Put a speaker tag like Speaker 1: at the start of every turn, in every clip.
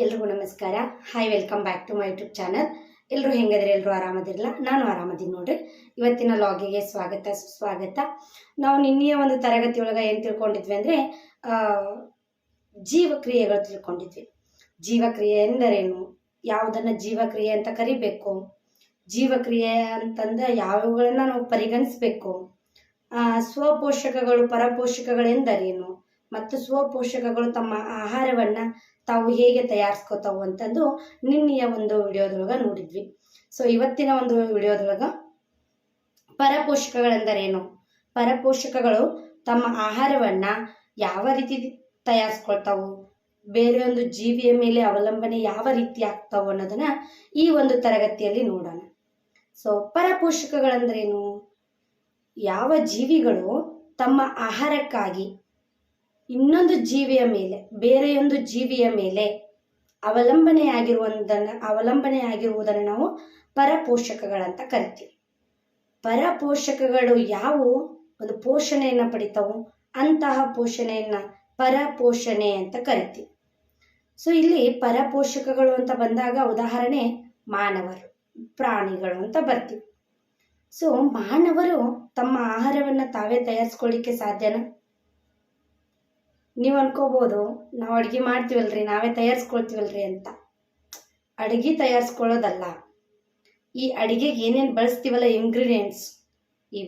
Speaker 1: ಎಲ್ರಿಗೂ ನಮಸ್ಕಾರ. Hi, welcome back to my YouTube channel. ಎಲ್ಲರೂ ಹೆಂಗದ್ರಿ? ಎಲ್ಲರೂ ಆರಾಮದಿರಲ್ಲ? ನಾನು ಆರಾಮದೀನಿ ನೋಡ್ರಿ. ಇವತ್ತಿನ ಲಾಗಿಗೆ ಸ್ವಾಗತ ಸುಸ್ವಾಗತ. ನಾವು ನಿನ್ನೆಯ ಒಂದು ತರಗತಿಯೊಳಗೆ ಏನು ತಿಳ್ಕೊಂಡಿದ್ವಿ ಅಂದರೆ ಜೀವಕ್ರಿಯೆಗಳು ತಿಳ್ಕೊಂಡಿದ್ವಿ. ಜೀವಕ್ರಿಯೆ ಎಂದರೇನು, ಯಾವುದನ್ನು ಜೀವಕ್ರಿಯೆ ಅಂತ ಕರಿಬೇಕು, ಜೀವಕ್ರಿಯೆ ಅಂತಂದ್ರೆ ಯಾವುಗಳನ್ನ ನಾವು ಪರಿಗಣಿಸ್ಬೇಕು, ಸ್ವಪೋಷಕಗಳು ಪರಪೋಷಕಗಳು ಎಂದರೇನು, ಮತ್ತು ಸ್ವಪೋಷಕಗಳು ತಮ್ಮ ಆಹಾರವನ್ನ ತಾವು ಹೇಗೆ ತಯಾರಿಸ್ಕೋತಾವು ಅಂತಂದು ನಿನ್ನೆಯ ಒಂದು ವಿಡಿಯೋದೊಳಗೆ ನೋಡಿದ್ವಿ. ಸೊ ಇವತ್ತಿನ ಒಂದು ವಿಡಿಯೋದೊಳಗೆ ಪರಪೋಷಕಗಳೆಂದರೇನು, ಪರಪೋಷಕಗಳು ತಮ್ಮ ಆಹಾರವನ್ನ ಯಾವ ರೀತಿ ತಯಾರಿಸ್ಕೊಳ್ತಾವು, ಬೇರೆ ಒಂದು ಜೀವಿಯ ಮೇಲೆ ಅವಲಂಬನೆ ಯಾವ ರೀತಿ ಆಗ್ತಾವು ಅನ್ನೋದನ್ನ ಈ ಒಂದು ತರಗತಿಯಲ್ಲಿ ನೋಡೋಣ. ಸೊ ಪರಪೋಷಕಗಳಂದ್ರೇನು? ಯಾವ ಜೀವಿಗಳು ತಮ್ಮ ಆಹಾರಕ್ಕಾಗಿ ಇನ್ನೊಂದು ಜೀವಿಯ ಮೇಲೆ, ಬೇರೆಯೊಂದು ಜೀವಿಯ ಮೇಲೆ ಅವಲಂಬನೆಯಾಗಿರುವುದನ್ನು ನಾವು ಪರಪೋಷಕಗಳಂತ ಕರಿತೀವಿ. ಪರಪೋಷಕಗಳು ಯಾವುವು ಒಂದು ಪೋಷಣೆಯನ್ನು ಪಡಿತಾವು, ಅಂತಹ ಪೋಷಣೆಯನ್ನ ಪರಪೋಷಣೆ ಅಂತ ಕರಿತೀವಿ. ಸೊ ಇಲ್ಲಿ ಪರಪೋಷಕಗಳು ಅಂತ ಬಂದಾಗ ಉದಾಹರಣೆ ಮಾನವರು, ಪ್ರಾಣಿಗಳು ಅಂತ ಬರ್ತೀವಿ. ಸೊ ಮಾನವರು ತಮ್ಮ ಆಹಾರವನ್ನ ತಾವೇ ತಯಾರಿಸ್ಕೊಳ್ಳಿಕ್ಕೆ ಸಾಧ್ಯನಾ? ನೀವು ಅನ್ಕೋಬಹುದು, ನಾವು ಅಡುಗೆ ಮಾಡ್ತೀವಲ್ರಿ, ನಾವೇ ತಯಾರಿಸ್ಕೊಳ್ತೀವಲ್ರಿ ಅಂತ. ಅಡುಗೆ ತಯಾರಿಸ್ಕೊಳ್ಳೋದಲ್ಲ, ಈ ಅಡುಗೆಗೆ ಏನೇನು ಬಳಸ್ತೀವಲ್ಲ ಇಂಗ್ರೀಡಿಯೆಂಟ್ಸ್, ಈ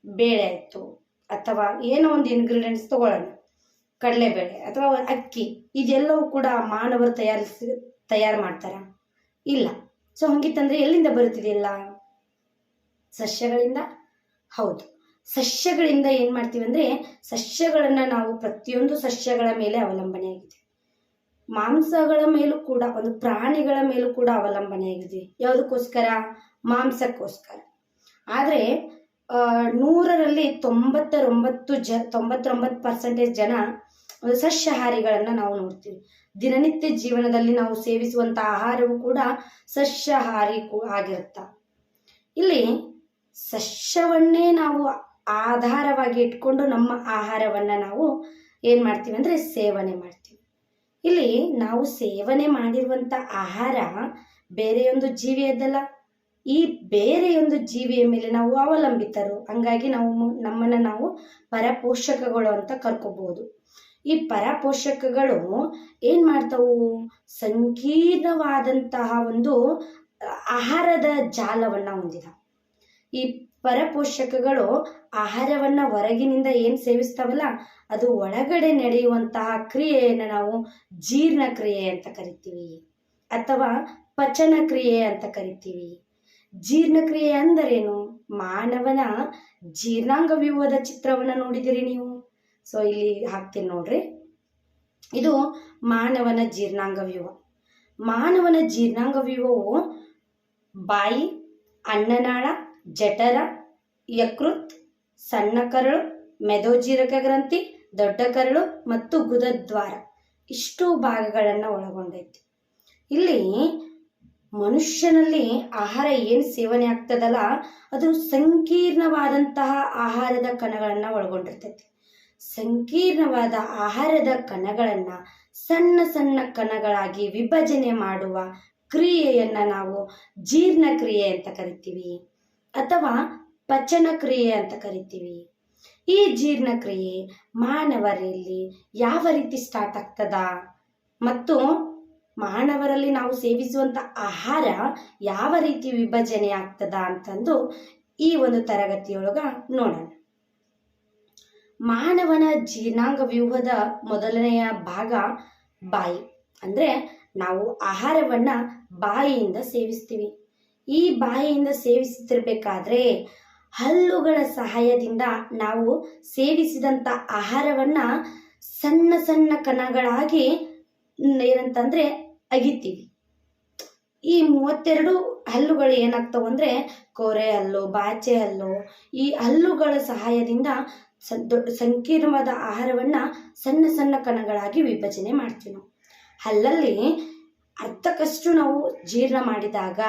Speaker 1: ಬೇಳೆ ಆಯಿತು ಅಥವಾ ಏನೋ ಒಂದು ಇಂಗ್ರೀಡಿಯೆಂಟ್ಸ್ ತಗೊಳ್ಳೋಣ, ಕಡಲೆಬೇಳೆ ಅಥವಾ ಅಕ್ಕಿ, ಇದೆಲ್ಲವೂ ಕೂಡ ಮಾನವರು ತಯಾರು ಮಾಡ್ತಾರ? ಇಲ್ಲ. ಸೊ ಹಂಗಿತ್ತಂದ್ರೆ ಎಲ್ಲಿಂದ ಬರುತ್ತಿದೆಯಲ್ಲ? ಸಸ್ಯಗಳಿಂದ. ಹೌದು, ಸಸ್ಯಗಳಿಂದ ಏನು ಮಾಡ್ತೀವಿ ಅಂದರೆ, ಸಸ್ಯಗಳನ್ನು ನಾವು ಪ್ರತಿಯೊಂದು ಸಸ್ಯಗಳ ಮೇಲೆ ಅವಲಂಬನೆಯಾಗಿದೆ. ಮಾಂಸಗಳ ಮೇಲೂ ಕೂಡ, ಒಂದು ಪ್ರಾಣಿಗಳ ಮೇಲೂ ಕೂಡ ಅವಲಂಬನೆಯಾಗಿದೆ. ಯಾವುದಕ್ಕೋಸ್ಕರ? ಮಾಂಸಕ್ಕೋಸ್ಕರ. ಆದರೆ 100ರಲ್ಲಿ 99% ಜನ ಸಸ್ಯಾಹಾರಿಗಳನ್ನು ನಾವು ನೋಡ್ತೀವಿ. ದಿನನಿತ್ಯ ಜೀವನದಲ್ಲಿ ನಾವು ಸೇವಿಸುವಂಥ ಆಹಾರವು ಕೂಡ ಸಸ್ಯಾಹಾರಿ ಆಗಿರುತ್ತ. ಇಲ್ಲಿ ಸಸ್ಯವನ್ನೇ ನಾವು ಆಧಾರವಾಗಿ ಇಟ್ಕೊಂಡು ನಮ್ಮ ಆಹಾರವನ್ನ ನಾವು ಏನ್ ಮಾಡ್ತೀವಿ ಅಂದ್ರೆ ಸೇವನೆ ಮಾಡ್ತೀವಿ. ಇಲ್ಲಿ ನಾವು ಸೇವನೆ ಮಾಡಿರುವಂತ ಆಹಾರ ಬೇರೆಯೊಂದು ಜೀವಿಯದ್ದಲ್ಲ, ಈ ಬೇರೆಯೊಂದು ಜೀವಿಯ ಮೇಲೆ ನಾವು ಅವಲಂಬಿತರು. ಹಂಗಾಗಿ ನಮ್ಮನ್ನ ನಾವು ಪರಪೋಷಕಗಳು ಅಂತ ಕರ್ಕೋಬಹುದು. ಈ ಪರಪೋಷಕಗಳು ಏನ್ ಮಾಡ್ತಾವು? ಸಂಕೀರ್ಣವಾದಂತಹ ಒಂದು ಆಹಾರದ ಜಾಲವನ್ನ ಹೊಂದಿದ. ಈ ಪರಪೋಷಕಗಳು ಆಹಾರವನ್ನ ಹೊರಗಿನಿಂದ ಏನ್ ಸೇವಿಸ್ತಾವಲ್ಲ, ಅದು ಒಳಗಡೆ ನಡೆಯುವಂತಹ ಕ್ರಿಯೆಯನ್ನು ನಾವು ಜೀರ್ಣಕ್ರಿಯೆ ಅಂತ ಕರಿತೀವಿ ಅಥವಾ ಪಚನ ಕ್ರಿಯೆ ಅಂತ ಕರಿತೀವಿ. ಜೀರ್ಣಕ್ರಿಯೆ ಅಂದರೇನು? ಮಾನವನ ಜೀರ್ಣಾಂಗ ವ್ಯೂಹದ ಚಿತ್ರವನ್ನ ನೋಡಿದಿರಿ ನೀವು? ಸೊ ಇಲ್ಲಿ ಹಾಕ್ತೀನಿ ನೋಡ್ರಿ. ಇದು ಮಾನವನ ಜೀರ್ಣಾಂಗ ವ್ಯೂಹ. ಮಾನವನ ಜೀರ್ಣಾಂಗ ವ್ಯೂಹವು ಬಾಯಿ, ಅನ್ನನಾಳ, ಜಠರ, ಯಕೃತ್, ಸಣ್ಣ ಕರಳು, ಮೆದೋಜೀರಕ ಗ್ರಂಥಿ, ದೊಡ್ಡ ಕರಳು ಮತ್ತು ಗುದದ್ವಾರ, ಇಷ್ಟು ಭಾಗಗಳನ್ನು ಒಳಗೊಂಡೈತಿ. ಇಲ್ಲಿ ಮನುಷ್ಯನಲ್ಲಿ ಆಹಾರ ಏನು ಸೇವನೆ ಆಗ್ತದಲ್ಲ, ಅದು ಸಂಕೀರ್ಣವಾದಂತಹ ಆಹಾರದ ಕಣಗಳನ್ನು ಒಳಗೊಂಡಿರ್ತೈತಿ. ಸಂಕೀರ್ಣವಾದ ಆಹಾರದ ಕಣಗಳನ್ನ ಸಣ್ಣ ಸಣ್ಣ ಕಣಗಳಾಗಿ ವಿಭಜನೆ ಮಾಡುವ ಕ್ರಿಯೆಯನ್ನ ನಾವು ಜೀರ್ಣಕ್ರಿಯೆ ಅಂತ ಕರಿತೀವಿ ಅಥವಾ ಪಚನ ಕ್ರಿಯೆ ಅಂತ ಕರಿತೀವಿ. ಈ ಜೀರ್ಣಕ್ರಿಯೆ ಮಾನವರಲ್ಲಿ ಯಾವ ರೀತಿ ಸ್ಟಾರ್ಟ್ ಆಗ್ತದ ಮತ್ತು ಮಾನವರಲ್ಲಿ ನಾವು ಸೇವಿಸುವಂತ ಆಹಾರ ಯಾವ ರೀತಿ ವಿಭಜನೆ ಆಗ್ತದ ಅಂತಂದು ಈ ಒಂದು ತರಗತಿಯೊಳಗ ನೋಡೋಣ. ಮಾನವನ ಜೀರ್ಣಾಂಗ ವ್ಯೂಹದ ಮೊದಲನೆಯ ಭಾಗ ಬಾಯಿ. ಅಂದ್ರೆ ನಾವು ಆಹಾರವನ್ನ ಬಾಯಿಯಿಂದ ಸೇವಿಸ್ತೀವಿ. ಈ ಬಾಯಿಯಿಂದ ಸೇವಿಸುತ್ತಿರ್ಬೇಕಾದ್ರೆ ಹಲ್ಲುಗಳ ಸಹಾಯದಿಂದ ನಾವು ಸೇವಿಸಿದಂತ ಆಹಾರವನ್ನ ಸಣ್ಣ ಸಣ್ಣ ಕಣಗಳಾಗಿ ಏನಂತಂದ್ರೆ ಅಗಿತೀವಿ. ಈ 32 ಹಲ್ಲುಗಳು ಏನಾಗ್ತಾವ ಅಂದ್ರೆ ಕೋರೆ ಹಲ್ಲು, ಬಾಚೆ ಹಲ್ಲು, ಈ ಹಲ್ಲುಗಳ ಸಹಾಯದಿಂದ ಸಂಕೀರ್ಣವಾದ ಆಹಾರವನ್ನ ಸಣ್ಣ ಸಣ್ಣ ಕಣಗಳಾಗಿ ವಿಭಜನೆ ಮಾಡ್ತೀವಿ. ನಾವು ಹಲ್ಲಲ್ಲಿ ಅರ್ಧಕ್ಕಷ್ಟು ನಾವು ಜೀರ್ಣ ಮಾಡಿದಾಗ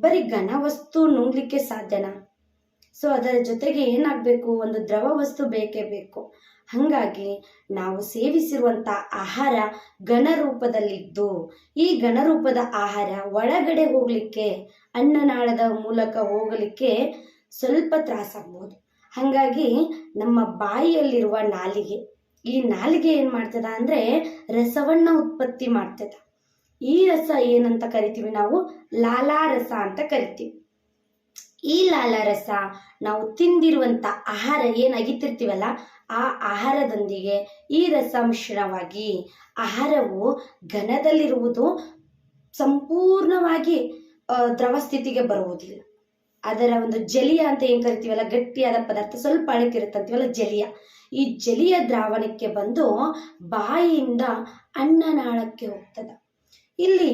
Speaker 1: ಬರೀ ಘನ ವಸ್ತು ನುಂಗ್ಲಿಕ್ಕೆ ಸಾಧ್ಯನಾ? ಸೊ ಅದರ ಜೊತೆಗೆ ಏನಾಗಬೇಕು? ಒಂದು ದ್ರವ ವಸ್ತು ಬೇಕೇ ಬೇಕು. ಹಾಗಾಗಿ ನಾವು ಸೇವಿಸಿರುವಂಥ ಆಹಾರ ಘನರೂಪದಲ್ಲಿದ್ದು ಈ ಘನರೂಪದ ಆಹಾರ ಒಳಗಡೆ ಹೋಗಲಿಕ್ಕೆ ಅನ್ನನಾಳದ ಮೂಲಕ ಹೋಗಲಿಕ್ಕೆ ಸ್ವಲ್ಪ ತ್ರಾಸಾಗ್ಬೋದು. ಹಾಗಾಗಿ ನಮ್ಮ ಬಾಯಿಯಲ್ಲಿರುವ ನಾಲಿಗೆ, ಈ ನಾಲಿಗೆ ಏನು ಮಾಡ್ತದ ಅಂದರೆ ರಸವನ್ನು ಉತ್ಪತ್ತಿ ಮಾಡ್ತದ. ಈ ರಸ ಏನಂತ ಕರಿತೀವಿ ನಾವು? ಲಾಲಾರಸ ಅಂತ ಕರಿತೀವಿ. ಈ ಲಾಲಾರಸ ನಾವು ತಿಂದಿರುವಂಥ ಆಹಾರ ಏನು ಅಗಿತಿರ್ತೀವಲ್ಲ ಆ ಆಹಾರದೊಂದಿಗೆ ಈ ರಸ ಮಿಶ್ರಣವಾಗಿ ಆಹಾರವು ಘನದಲ್ಲಿರುವುದು ಸಂಪೂರ್ಣವಾಗಿ ದ್ರವ ಸ್ಥಿತಿಗೆ ಬರುವುದಿಲ್ಲ. ಅದರ ಒಂದು ಜಲೀಯ ಅಂತ ಏನು ಕರಿತೀವಲ್ಲ, ಗಟ್ಟಿಯಾದ ಪದಾರ್ಥ ಸ್ವಲ್ಪ ಅಳಕಿರುತ್ತಂತೀವಲ್ಲ, ಜಲೀಯ. ಈ ಜಲೀಯ ದ್ರಾವಣಕ್ಕೆ ಬಂದು ಬಾಯಿಯಿಂದ ಅನ್ನನಾಳಕ್ಕೆ ಹೋಗ್ತದ. ಇಲ್ಲಿ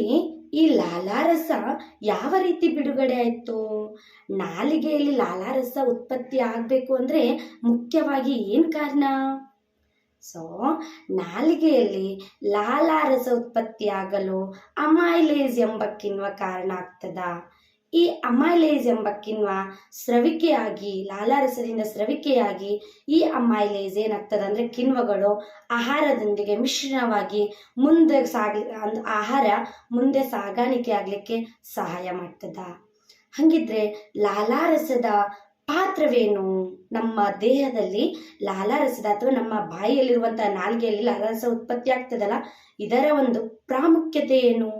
Speaker 1: ಈ ಲಾಲಾರಸ ಯಾವ ರೀತಿ ಬಿಡುಗಡೆ ಆಯಿತು? ನಾಲಿಗೆಯಲ್ಲಿ ಲಾಲಾರಸ ಉತ್ಪತ್ತಿ ಆಗಬೇಕು ಅಂದರೆ ಮುಖ್ಯವಾಗಿ ಏನು ಕಾರಣ? ಸೊ ನಾಲಿಗೆಯಲ್ಲಿ ಲಾಲಾರಸ ಉತ್ಪತ್ತಿಯಾಗಲು ಅಮೈಲೇಸ್ ಎಂಬ ಕಿಣ್ವ ಕಾರಣ ಆಗ್ತದ. ಈ ಅಮೈಲೇಸ್ ಎಂಬ ಕಿಣ್ವ ಸ್ರವಿಕೆಯಾಗಿ, ಲಾಲಾರಸದಿಂದ ಸ್ರವಿಕೆಯಾಗಿ ಈ ಅಮೈಲೇಸ್ ಏನಾಗ್ತದೆ ಅಂದರೆ ಕಿಣ್ವಗಳು ಆಹಾರದೊಂದಿಗೆ ಮಿಶ್ರಣವಾಗಿ ಮುಂದೆ ಆಹಾರ ಮುಂದೆ ಸಾಗಾಣಿಕೆ ಆಗಲಿಕ್ಕೆ ಸಹಾಯ ಮಾಡ್ತದ. ಹಾಗಿದ್ರೆ ಲಾಲಾರಸದ ಪಾತ್ರವೇನು? ನಮ್ಮ ದೇಹದಲ್ಲಿ ಲಾಲಾರಸದ ಅಥವಾ ನಮ್ಮ ಬಾಯಿಯಲ್ಲಿರುವಂಥ ನಾಲಿಗೆಯಲ್ಲಿ ಲಾಲಾರಸ ಉತ್ಪತ್ತಿ ಆಗ್ತದಲ್ಲ, ಇದರ ಒಂದು ಪ್ರಾಮುಖ್ಯತೆ ಏನು?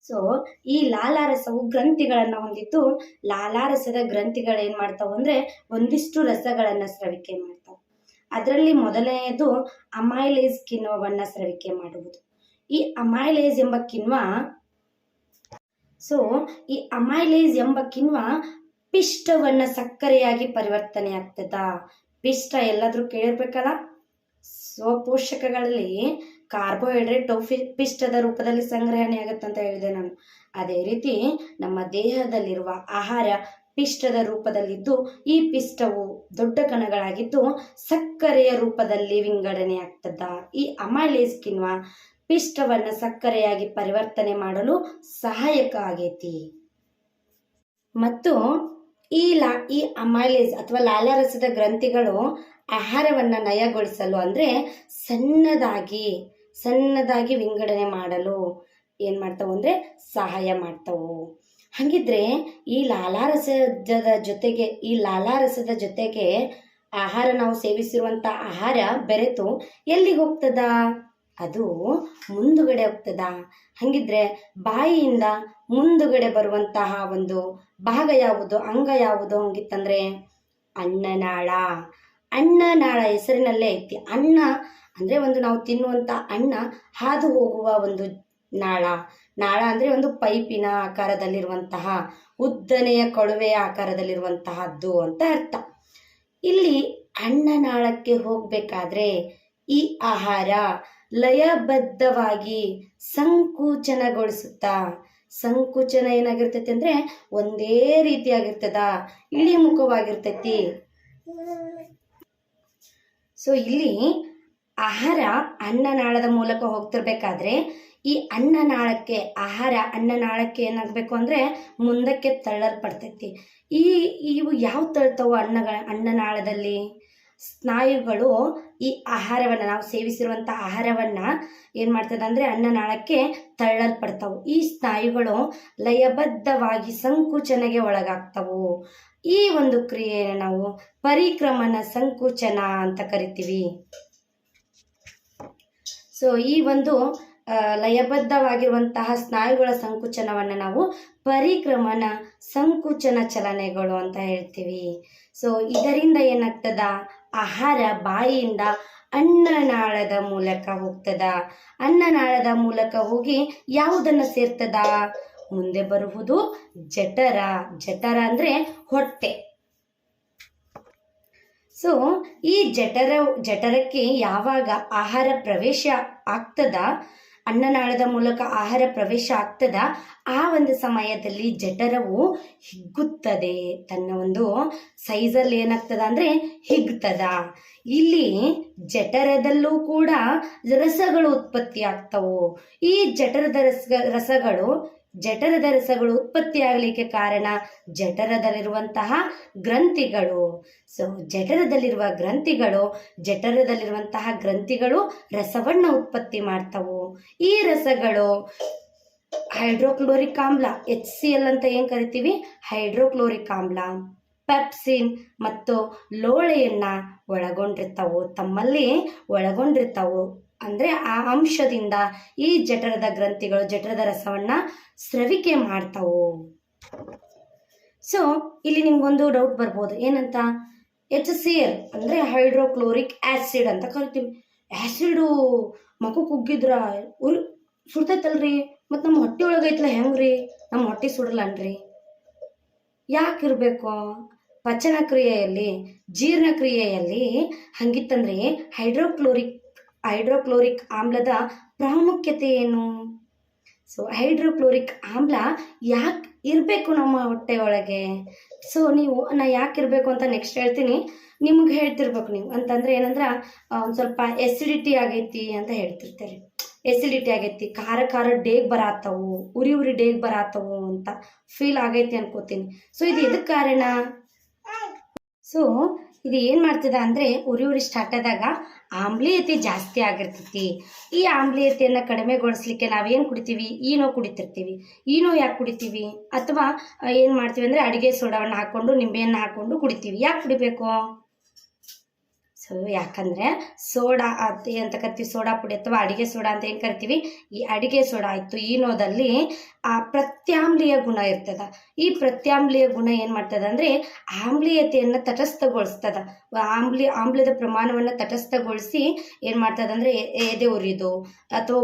Speaker 1: ಸೊ ಈ ಲಾಲಾರಸವು ಗ್ರಂಥಿಗಳನ್ನು ಹೊಂದಿದ್ದು, ಲಾಲಾರಸದ ಗ್ರಂಥಿಗಳು ಏನು ಮಾಡ್ತಾವೆ ಅಂದರೆ ಒಂದಿಷ್ಟು ರಸಗಳನ್ನು ಸ್ರವಿಕೆ ಮಾಡ್ತಾವೆ. ಅದರಲ್ಲಿ ಮೊದಲನೆಯದು ಅಮೈಲೇಸ್ ಕಿಣ್ವವನ್ನು ಸ್ರವಿಕೆ ಮಾಡುವುದು. ಈ ಅಮೈಲೇಸ್ ಎಂಬ ಕಿಣ್ವ ಈ ಅಮೈಲೇಸ್ ಎಂಬ ಕಿಣ್ವ ಪಿಷ್ಟವನ್ನು ಸಕ್ಕರೆಯಾಗಿ ಪರಿವರ್ತನೆ ಆಗ್ತದ. ಪಿಷ್ಟ ಎಲ್ಲಾದ್ರೂ ಕೇಳಿರ್ಬೇಕಲ್ಲ, ಸ್ವಪೋಷಕಗಳಲ್ಲಿ ಕಾರ್ಬೋಹೈಡ್ರೇಟ್ ಪಿಷ್ಟದ ರೂಪದಲ್ಲಿ ಸಂಗ್ರಹಣೆ ಆಗುತ್ತಂತ ಹೇಳಿದೆ ನಾನು. ಅದೇ ರೀತಿ ನಮ್ಮ ದೇಹದಲ್ಲಿರುವ ಆಹಾರ ಪಿಷ್ಟದ ರೂಪದಲ್ಲಿದ್ದು ಈ ಪಿಷ್ಟವು ದೊಡ್ಡ ಕಣಗಳಾಗಿದ್ದು ಸಕ್ಕರೆಯ ರೂಪದಲ್ಲಿ ವಿಂಗಡಣೆ ಆಗ್ತದ. ಈ ಅಮೈಲೇಸ್ ಕಿಣ್ವ ಪಿಷ್ಟವನ್ನು ಸಕ್ಕರೆಯಾಗಿ ಪರಿವರ್ತನೆ ಮಾಡಲು ಸಹಾಯಕ ಆಗೈತಿ. ಮತ್ತು ಈ ಅಮೈಲೇಸ್ ಅಥವಾ ಲಾಲಾರಸದ ಗ್ರಂಥಿಗಳು ಆಹಾರವನ್ನು ನಯಗೊಳಿಸಲು ಅಂದರೆ ಸಣ್ಣದಾಗಿ ವಿಂಗಡಣೆ ಮಾಡಲು ಏನು ಮಾಡ್ತಾವೆ ಅಂದರೆ ಸಹಾಯ ಮಾಡ್ತಾವು. ಹಾಗಿದ್ರೆ ಈ ಲಾಲಾರಸದ ಜೊತೆಗೆ ಆಹಾರ, ನಾವು ಸೇವಿಸಿರುವಂಥ ಆಹಾರ ಬೆರೆತು ಎಲ್ಲಿಗೆ ಹೋಗ್ತದ? ಅದು ಮುಂದುಗಡೆ ಹೋಗ್ತದ. ಹಾಗಿದ್ರೆ ಬಾಯಿಯಿಂದ ಮುಂದುಗಡೆ ಬರುವಂತಹ ಒಂದು ಭಾಗ ಯಾವುದು, ಅಂಗ ಯಾವುದು ಹಂಗಿತ್ತಂದ್ರೆ ಅನ್ನನಾಳ. ಅನ್ನನಾಳ ಹೆಸರಿನಲ್ಲೇ ಐತಿ. ಅನ್ನ ಅಂದರೆ ಒಂದು ನಾವು ತಿನ್ನುವಂಥ ಅನ್ನ ಹಾದು ಹೋಗುವ ಒಂದು ನಾಳ. ಅಂದರೆ ಒಂದು ಪೈಪಿನ ಆಕಾರದಲ್ಲಿರುವಂತಹ ಉದ್ದನೆಯ ಕೊಳವೆಯ ಆಕಾರದಲ್ಲಿರುವಂತಹದ್ದು ಅಂತ ಅರ್ಥ. ಇಲ್ಲಿ ಅನ್ನನಾಳಕ್ಕೆ ಹೋಗಬೇಕಾದ್ರೆ ಈ ಆಹಾರ ಲಯಬದ್ಧವಾಗಿ ಸಂಕುಚನಗೊಳಿಸುತ್ತಾ, ಸಂಕುಚನ ಏನಾಗಿರ್ತೈತಿ ಅಂದರೆ ಒಂದೇ ರೀತಿಯಾಗಿರ್ತದ, ಇಳಿಮುಖವಾಗಿರ್ತೈತಿ. ಸೊ ಇಲ್ಲಿ ಆಹಾರ ಅನ್ನನಾಳದ ಮೂಲಕ ಹೋಗ್ತಿರ್ಬೇಕಾದ್ರೆ ಈ ಅನ್ನನಾಳಕ್ಕೆ ಏನಾಗಬೇಕು ಅಂದರೆ ಮುಂದಕ್ಕೆ ತಳ್ಳಲ್ಪಡ್ತೈತಿ. ಇವು ಯಾವ ತಳ್ತಾವು? ಅನ್ನನಾಳದಲ್ಲಿ ಸ್ನಾಯುಗಳು ಈ ಆಹಾರವನ್ನು, ನಾವು ಸೇವಿಸಿರುವಂಥ ಆಹಾರವನ್ನು ಏನು ಮಾಡ್ತದೆ ಅಂದರೆ ಅನ್ನನಾಳಕ್ಕೆ ತಳ್ಳಲ್ಪಡ್ತಾವು. ಈ ಸ್ನಾಯುಗಳು ಲಯಬದ್ಧವಾಗಿ ಸಂಕುಚನೆಗೆ ಒಳಗಾಗ್ತವು. ಈ ಒಂದು ಕ್ರಿಯೆಯನ್ನು ನಾವು ಪರಿಕ್ರಮಣ ಸಂಕುಚನ ಅಂತ ಕರಿತೀವಿ. ಸೊ ಈ ಒಂದು ಲಯಬದ್ಧವಾಗಿರುವಂತಹ ಸ್ನಾಯುಗಳ ಸಂಕುಚನವನ್ನು ನಾವು ಪರಿಕ್ರಮಣ ಸಂಕುಚನ ಚಲನೆಗಳು ಅಂತ ಹೇಳ್ತೀವಿ. ಸೊ ಇದರಿಂದ ಏನಾಗ್ತದ? ಆಹಾರ ಬಾಯಿಯಿಂದ ಅನ್ನನಾಳದ ಮೂಲಕ ಹೋಗ್ತದ. ಅನ್ನನಾಳದ ಮೂಲಕ ಹೋಗಿ ಯಾವುದನ್ನು ಸೇರ್ತದ? ಮುಂದೆ ಬರುವುದು ಜಠರ. ಜಠರ ಅಂದರೆ ಹೊಟ್ಟೆ. ಸೊ ಈ ಜಠರಕ್ಕೆ ಯಾವಾಗ ಆಹಾರ ಪ್ರವೇಶ ಆಗ್ತದ, ಅನ್ನನಾಳದ ಮೂಲಕ ಆಹಾರ ಪ್ರವೇಶ ಆಗ್ತದ, ಆ ಒಂದು ಸಮಯದಲ್ಲಿ ಜಠರವು ಹಿಗ್ಗುತ್ತದೆ. ತನ್ನ ಒಂದು ಸೈಜಲ್ಲಿ ಏನಾಗ್ತದ ಅಂದರೆ ಹಿಗ್ತದ. ಇಲ್ಲಿ ಜಠರದಲ್ಲೂ ಕೂಡ ರಸಗಳು ಉತ್ಪತ್ತಿ ಆಗ್ತವು. ಈ ಜಠರದ ರಸಗಳು ಜಠರದ ರಸಗಳು ಉತ್ಪತ್ತಿಯಾಗಲಿಕ್ಕೆ ಕಾರಣ ಜಠರದಲ್ಲಿರುವಂತಹ ಗ್ರಂಥಿಗಳು. ಸೊ ಜಠರದಲ್ಲಿರುವಂತಹ ಗ್ರಂಥಿಗಳು ರಸವನ್ನು ಉತ್ಪತ್ತಿ ಮಾಡ್ತಾವು. ಈ ರಸಗಳು ಹೈಡ್ರೋಕ್ಲೋರಿಕ್ ಆಮ್ಲ HCl ಅಂತ ಏನ್ ಕರಿತೀವಿ, ಹೈಡ್ರೋಕ್ಲೋರಿಕ್ ಆಮ್ಲ, ಪೆಪ್ಸಿನ್ ಮತ್ತು ಲೋಳೆಯನ್ನ ತಮ್ಮಲ್ಲಿ ಒಳಗೊಂಡಿರ್ತಾವು. ಅಂದ್ರೆ ಆ ಅಂಶದಿಂದ ಈ ಜಠರದ ಗ್ರಂಥಿಗಳು ಜಠರದ ರಸವನ್ನ ಸ್ರವಿಕೆ ಮಾಡ್ತಾವು. ಸೊ ಇಲ್ಲಿ ನಿಮ್ಗೊಂದು ಡೌಟ್ ಬರ್ಬೋದು, ಏನಂತ, HCl ಅಂದ್ರೆ ಹೈಡ್ರೋಕ್ಲೋರಿಕ್ ಆಸಿಡ್ ಅಂತ ಕರಿತೀವಿ. ಆಸಿಡು ಮಖಕ್ಕೆ ಉಗ್ಗಿದ್ರ ಸುಡ್ತೈತಲ್ರಿ, ಮತ್ತು ನಮ್ಮ ಹೊಟ್ಟೆ ಒಳಗೈತಲ್ಲ ಹೆಂಗ್ರಿ, ನಮ್ಮ ಹೊಟ್ಟೆ ಸುಡಲ್ಲನ್ರಿ? ಯಾಕಿರ್ಬೇಕು? ಪಚನ ಕ್ರಿಯೆಯಲ್ಲಿ, ಜೀರ್ಣಕ್ರಿಯೆಯಲ್ಲಿ ಹಂಗಿತ್ತಂದ್ರೆ ಹೈಡ್ರೋಕ್ಲೋರಿಕ್ ಆಮ್ಲದ ಪ್ರಾಮುಖ್ಯತೆ ಏನು? ಸೊ ಹೈಡ್ರೋಕ್ಲೋರಿಕ್ ಆಮ್ಲ ಯಾಕೆ ಇರಬೇಕು ನಮ್ಮ ಹೊಟ್ಟೆ ಒಳಗೆ? ಸೊ ನಾ ಯಾಕೆ ಇರಬೇಕು ಅಂತ ನೆಕ್ಸ್ಟ್ ಹೇಳ್ತೀನಿ, ನಿಮ್ಗೆ ಹೇಳ್ತಿರ್ಬೇಕು ನೀವು. ಅಂತಂದ್ರೆ ಏನಂದ್ರೆ ಒಂದು ಸ್ವಲ್ಪ ಎಸಿಡಿಟಿ ಆಗೈತಿ ಅಂತ ಹೇಳ್ತಿರ್ತೀರಿ. ಎಸಿಡಿಟಿ ಆಗೈತಿ, ಖಾರ ಡೇಗ್ ಬರಾತವು, ಉರಿ ಡೇಗ್ ಬರಾತವು ಅಂತ ಫೀಲ್ ಆಗೈತಿ ಅನ್ಕೋತೀನಿ. ಸೊ ಇದು ಎದಕ್ಕೆ ಕಾರಣ? ಸೊ ಇದು ಏನು ಮಾಡ್ತದ ಅಂದರೆ ಉರಿ ಸ್ಟಾರ್ಟ್ ಆದಾಗ ಆಮ್ಲೀಯತೆ ಜಾಸ್ತಿ ಆಗಿರ್ತೈತಿ. ಈ ಆಮ್ಲೀಯತೆಯನ್ನು ಕಡಿಮೆಗೊಳಿಸ್ಲಿಕ್ಕೆ ನಾವೇನು ಕುಡಿತೀವಿ? ಈನೋ ಕುಡಿತಿರ್ತೀವಿ. ಈನೋ ಯಾಕೆ ಕುಡಿತೀವಿ? ಅಥವಾ ಏನು ಮಾಡ್ತೀವಿ ಅಂದರೆ ಅಡುಗೆ ಸೋಡಾವನ್ನು ಹಾಕ್ಕೊಂಡು, ನಿಂಬೆಯನ್ನು ಹಾಕ್ಕೊಂಡು ಕುಡಿತೀವಿ. ಯಾಕೆ ಕುಡಿಬೇಕು? ಸೊ ಯಾಕಂದರೆ ಸೋಡಾ ಅಂತ ಕರಿತೀವಿ, ಸೋಡಾ ಪುಡಿ ಅಥವಾ ಅಡಿಗೆ ಸೋಡಾ ಅಂತ ಏನು ಕರಿತೀವಿ. ಈ ಅಡಿಗೆ ಸೋಡಾ ಆಯಿತು, ಈನೋದಲ್ಲಿ ಆ ಪ್ರತ್ಯಾಮ್ಲೀಯ ಗುಣ ಇರ್ತದ. ಈ ಪ್ರತ್ಯಾಮ್ಲೀಯ ಗುಣ ಏನು ಮಾಡ್ತದ ಅಂದರೆ ಆಮ್ಲೀಯತೆಯನ್ನು ತಟಸ್ಥಗೊಳಿಸ್ತದ. ಆಮ್ಲದ ಪ್ರಮಾಣವನ್ನು ತಟಸ್ಥಗೊಳಿಸಿ ಏನು ಮಾಡ್ತದ ಅಂದರೆ ಎದೆ ಉರಿಯೋದು ಅಥವಾ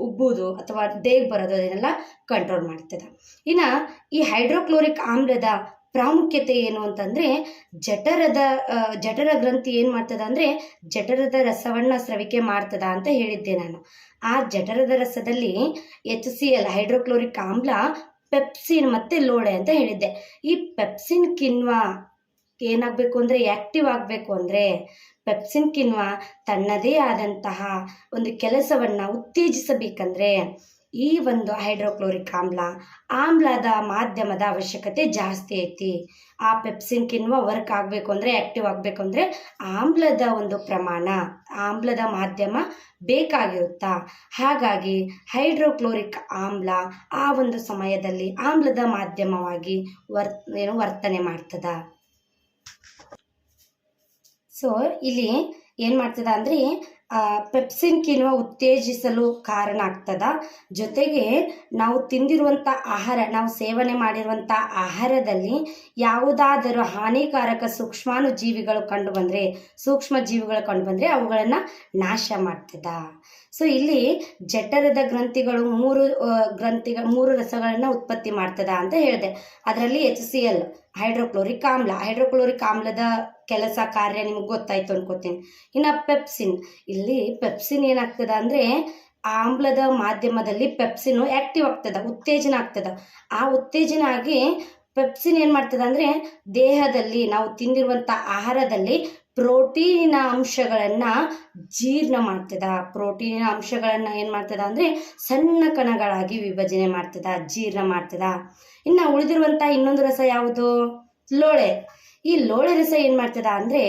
Speaker 1: ಉಬ್ಬುವುದು ಅಥವಾ ಡೇಗ್ ಬರೋದು ಅದನ್ನೆಲ್ಲ ಕಂಟ್ರೋಲ್ ಮಾಡ್ತದ. ಇನ್ನು ಈ ಹೈಡ್ರೋಕ್ಲೋರಿಕ್ ಆಮ್ಲದ ಪ್ರಾಮುಖ್ಯತೆ ಏನು ಅಂತಂದ್ರೆ ಜಠರ ಗ್ರಂಥಿ ಏನ್ ಮಾಡ್ತದ ಅಂದ್ರೆ ಜಠರದ ರಸವನ್ನ ಸ್ರವಿಕೆ ಮಾಡ್ತದ ಅಂತ ಹೇಳಿದ್ದೆ ನಾನು. ಆ ಜಠರದ ರಸದಲ್ಲಿ HCl ಹೈಡ್ರೋಕ್ಲೋರಿಕ್ ಆಮ್ಲ, ಪೆಪ್ಸಿನ್ ಮತ್ತೆ ಲೋಳೆ ಅಂತ ಹೇಳಿದ್ದೆ. ಈ ಪೆಪ್ಸಿನ್ ಕಿಣ್ವ ಏನಾಗಬೇಕು ಅಂದ್ರೆ ಆಕ್ಟಿವ್ ಆಗಬೇಕು ಅಂದ್ರೆ ಪೆಪ್ಸಿನ್ ಕಿಣ್ವ ತನ್ನದೇ ಆದಂತಹ ಒಂದು ಕೆಲಸವನ್ನ ಉತ್ತೇಜಿಸಬೇಕಂದ್ರೆ ಈ ಒಂದು ಹೈಡ್ರೋಕ್ಲೋರಿಕ್ ಆಮ್ಲದ ಮಾಧ್ಯಮದ ಅವಶ್ಯಕತೆ ಜಾಸ್ತಿ ಐತಿ. ಆ ಪೆಪ್ಸಿನ್ ಕಿಣ್ವ ವರ್ಕ್ ಆಗಬೇಕು ಅಂದರೆ, ಆಕ್ಟಿವ್ ಆಗಬೇಕು ಅಂದರೆ ಆಮ್ಲದ ಒಂದು ಪ್ರಮಾಣ, ಆಮ್ಲದ ಮಾಧ್ಯಮ ಬೇಕಾಗಿರುತ್ತಾ. ಹಾಗಾಗಿ ಹೈಡ್ರೋಕ್ಲೋರಿಕ್ ಆಮ್ಲ ಆ ಒಂದು ಸಮಯದಲ್ಲಿ ಆಮ್ಲದ ಮಾಧ್ಯಮವಾಗಿ ವರ್ತನೆ ಮಾಡ್ತದ. ಸೊ ಇಲ್ಲಿ ಏನು ಮಾಡ್ತದ ಅಂದರೆ ಪೆಪ್ಸಿನ್ ಕಿಣ್ವ ಉತ್ತೇಜಿಸಲು ಕಾರಣ ಆಗ್ತದ. ಜೊತೆಗೆ ನಾವು ತಿಂದಿರುವಂಥ ಆಹಾರ, ನಾವು ಸೇವನೆ ಮಾಡಿರುವಂಥ ಆಹಾರದಲ್ಲಿ ಯಾವುದಾದರೂ ಹಾನಿಕಾರಕ ಸೂಕ್ಷ್ಮ ಜೀವಿಗಳು ಕಂಡು ಬಂದರೆ ಅವುಗಳನ್ನು ನಾಶ ಮಾಡ್ತದ. ಸೊ ಇಲ್ಲಿ ಜಠರದ ಗ್ರಂಥಿಗಳು ಮೂರು ರಸಗಳನ್ನು ಉತ್ಪತ್ತಿ ಮಾಡ್ತದ ಅಂತ ಹೇಳಿದೆ. ಅದರಲ್ಲಿ HCl ಹೈಡ್ರೋಕ್ಲೋರಿಕ್ ಆಮ್ಲದ ಕೆಲಸ ಕಾರ್ಯ ನಿಮ್ಗೆ ಗೊತ್ತಾಯ್ತು ಅನ್ಕೋತೀನಿ. ಇನ್ನು ಇಲ್ಲಿ ಪೆಪ್ಸಿನ್ ಏನಾಗ್ತದ ಅಂದ್ರೆ ಆಮ್ಲದ ಮಾಧ್ಯಮದಲ್ಲಿ ಪೆಪ್ಸಿನ್ ಆಕ್ಟಿವ್ ಆಗ್ತದ, ಉತ್ತೇಜನ ಆಗ್ತದ. ಆ ಉತ್ತೇಜನ ಆಗಿ ಪೆಪ್ಸಿನ್ ಏನ್ ಮಾಡ್ತದ ಅಂದ್ರೆ ದೇಹದಲ್ಲಿ ನಾವು ತಿಂದಿರುವಂತ ಆಹಾರದಲ್ಲಿ ಪ್ರೋಟೀನಿನ ಅಂಶಗಳನ್ನ ಜೀರ್ಣ ಮಾಡ್ತದ. ಪ್ರೋಟೀನಿನ ಅಂಶಗಳನ್ನ ಏನ್ ಮಾಡ್ತದ ಅಂದ್ರೆ ಸಣ್ಣ ಕಣಗಳಾಗಿ ವಿಭಜನೆ ಮಾಡ್ತದ, ಜೀರ್ಣ ಮಾಡ್ತದ. ಇನ್ನು ಉಳಿದಿರುವಂತ ಇನ್ನೊಂದು ರಸ ಯಾವುದು? ಲೋಳೆ. ಈ ಲೋಳೆ ರಸ ಏನ್ ಮಾಡ್ತದ ಅಂದ್ರೆ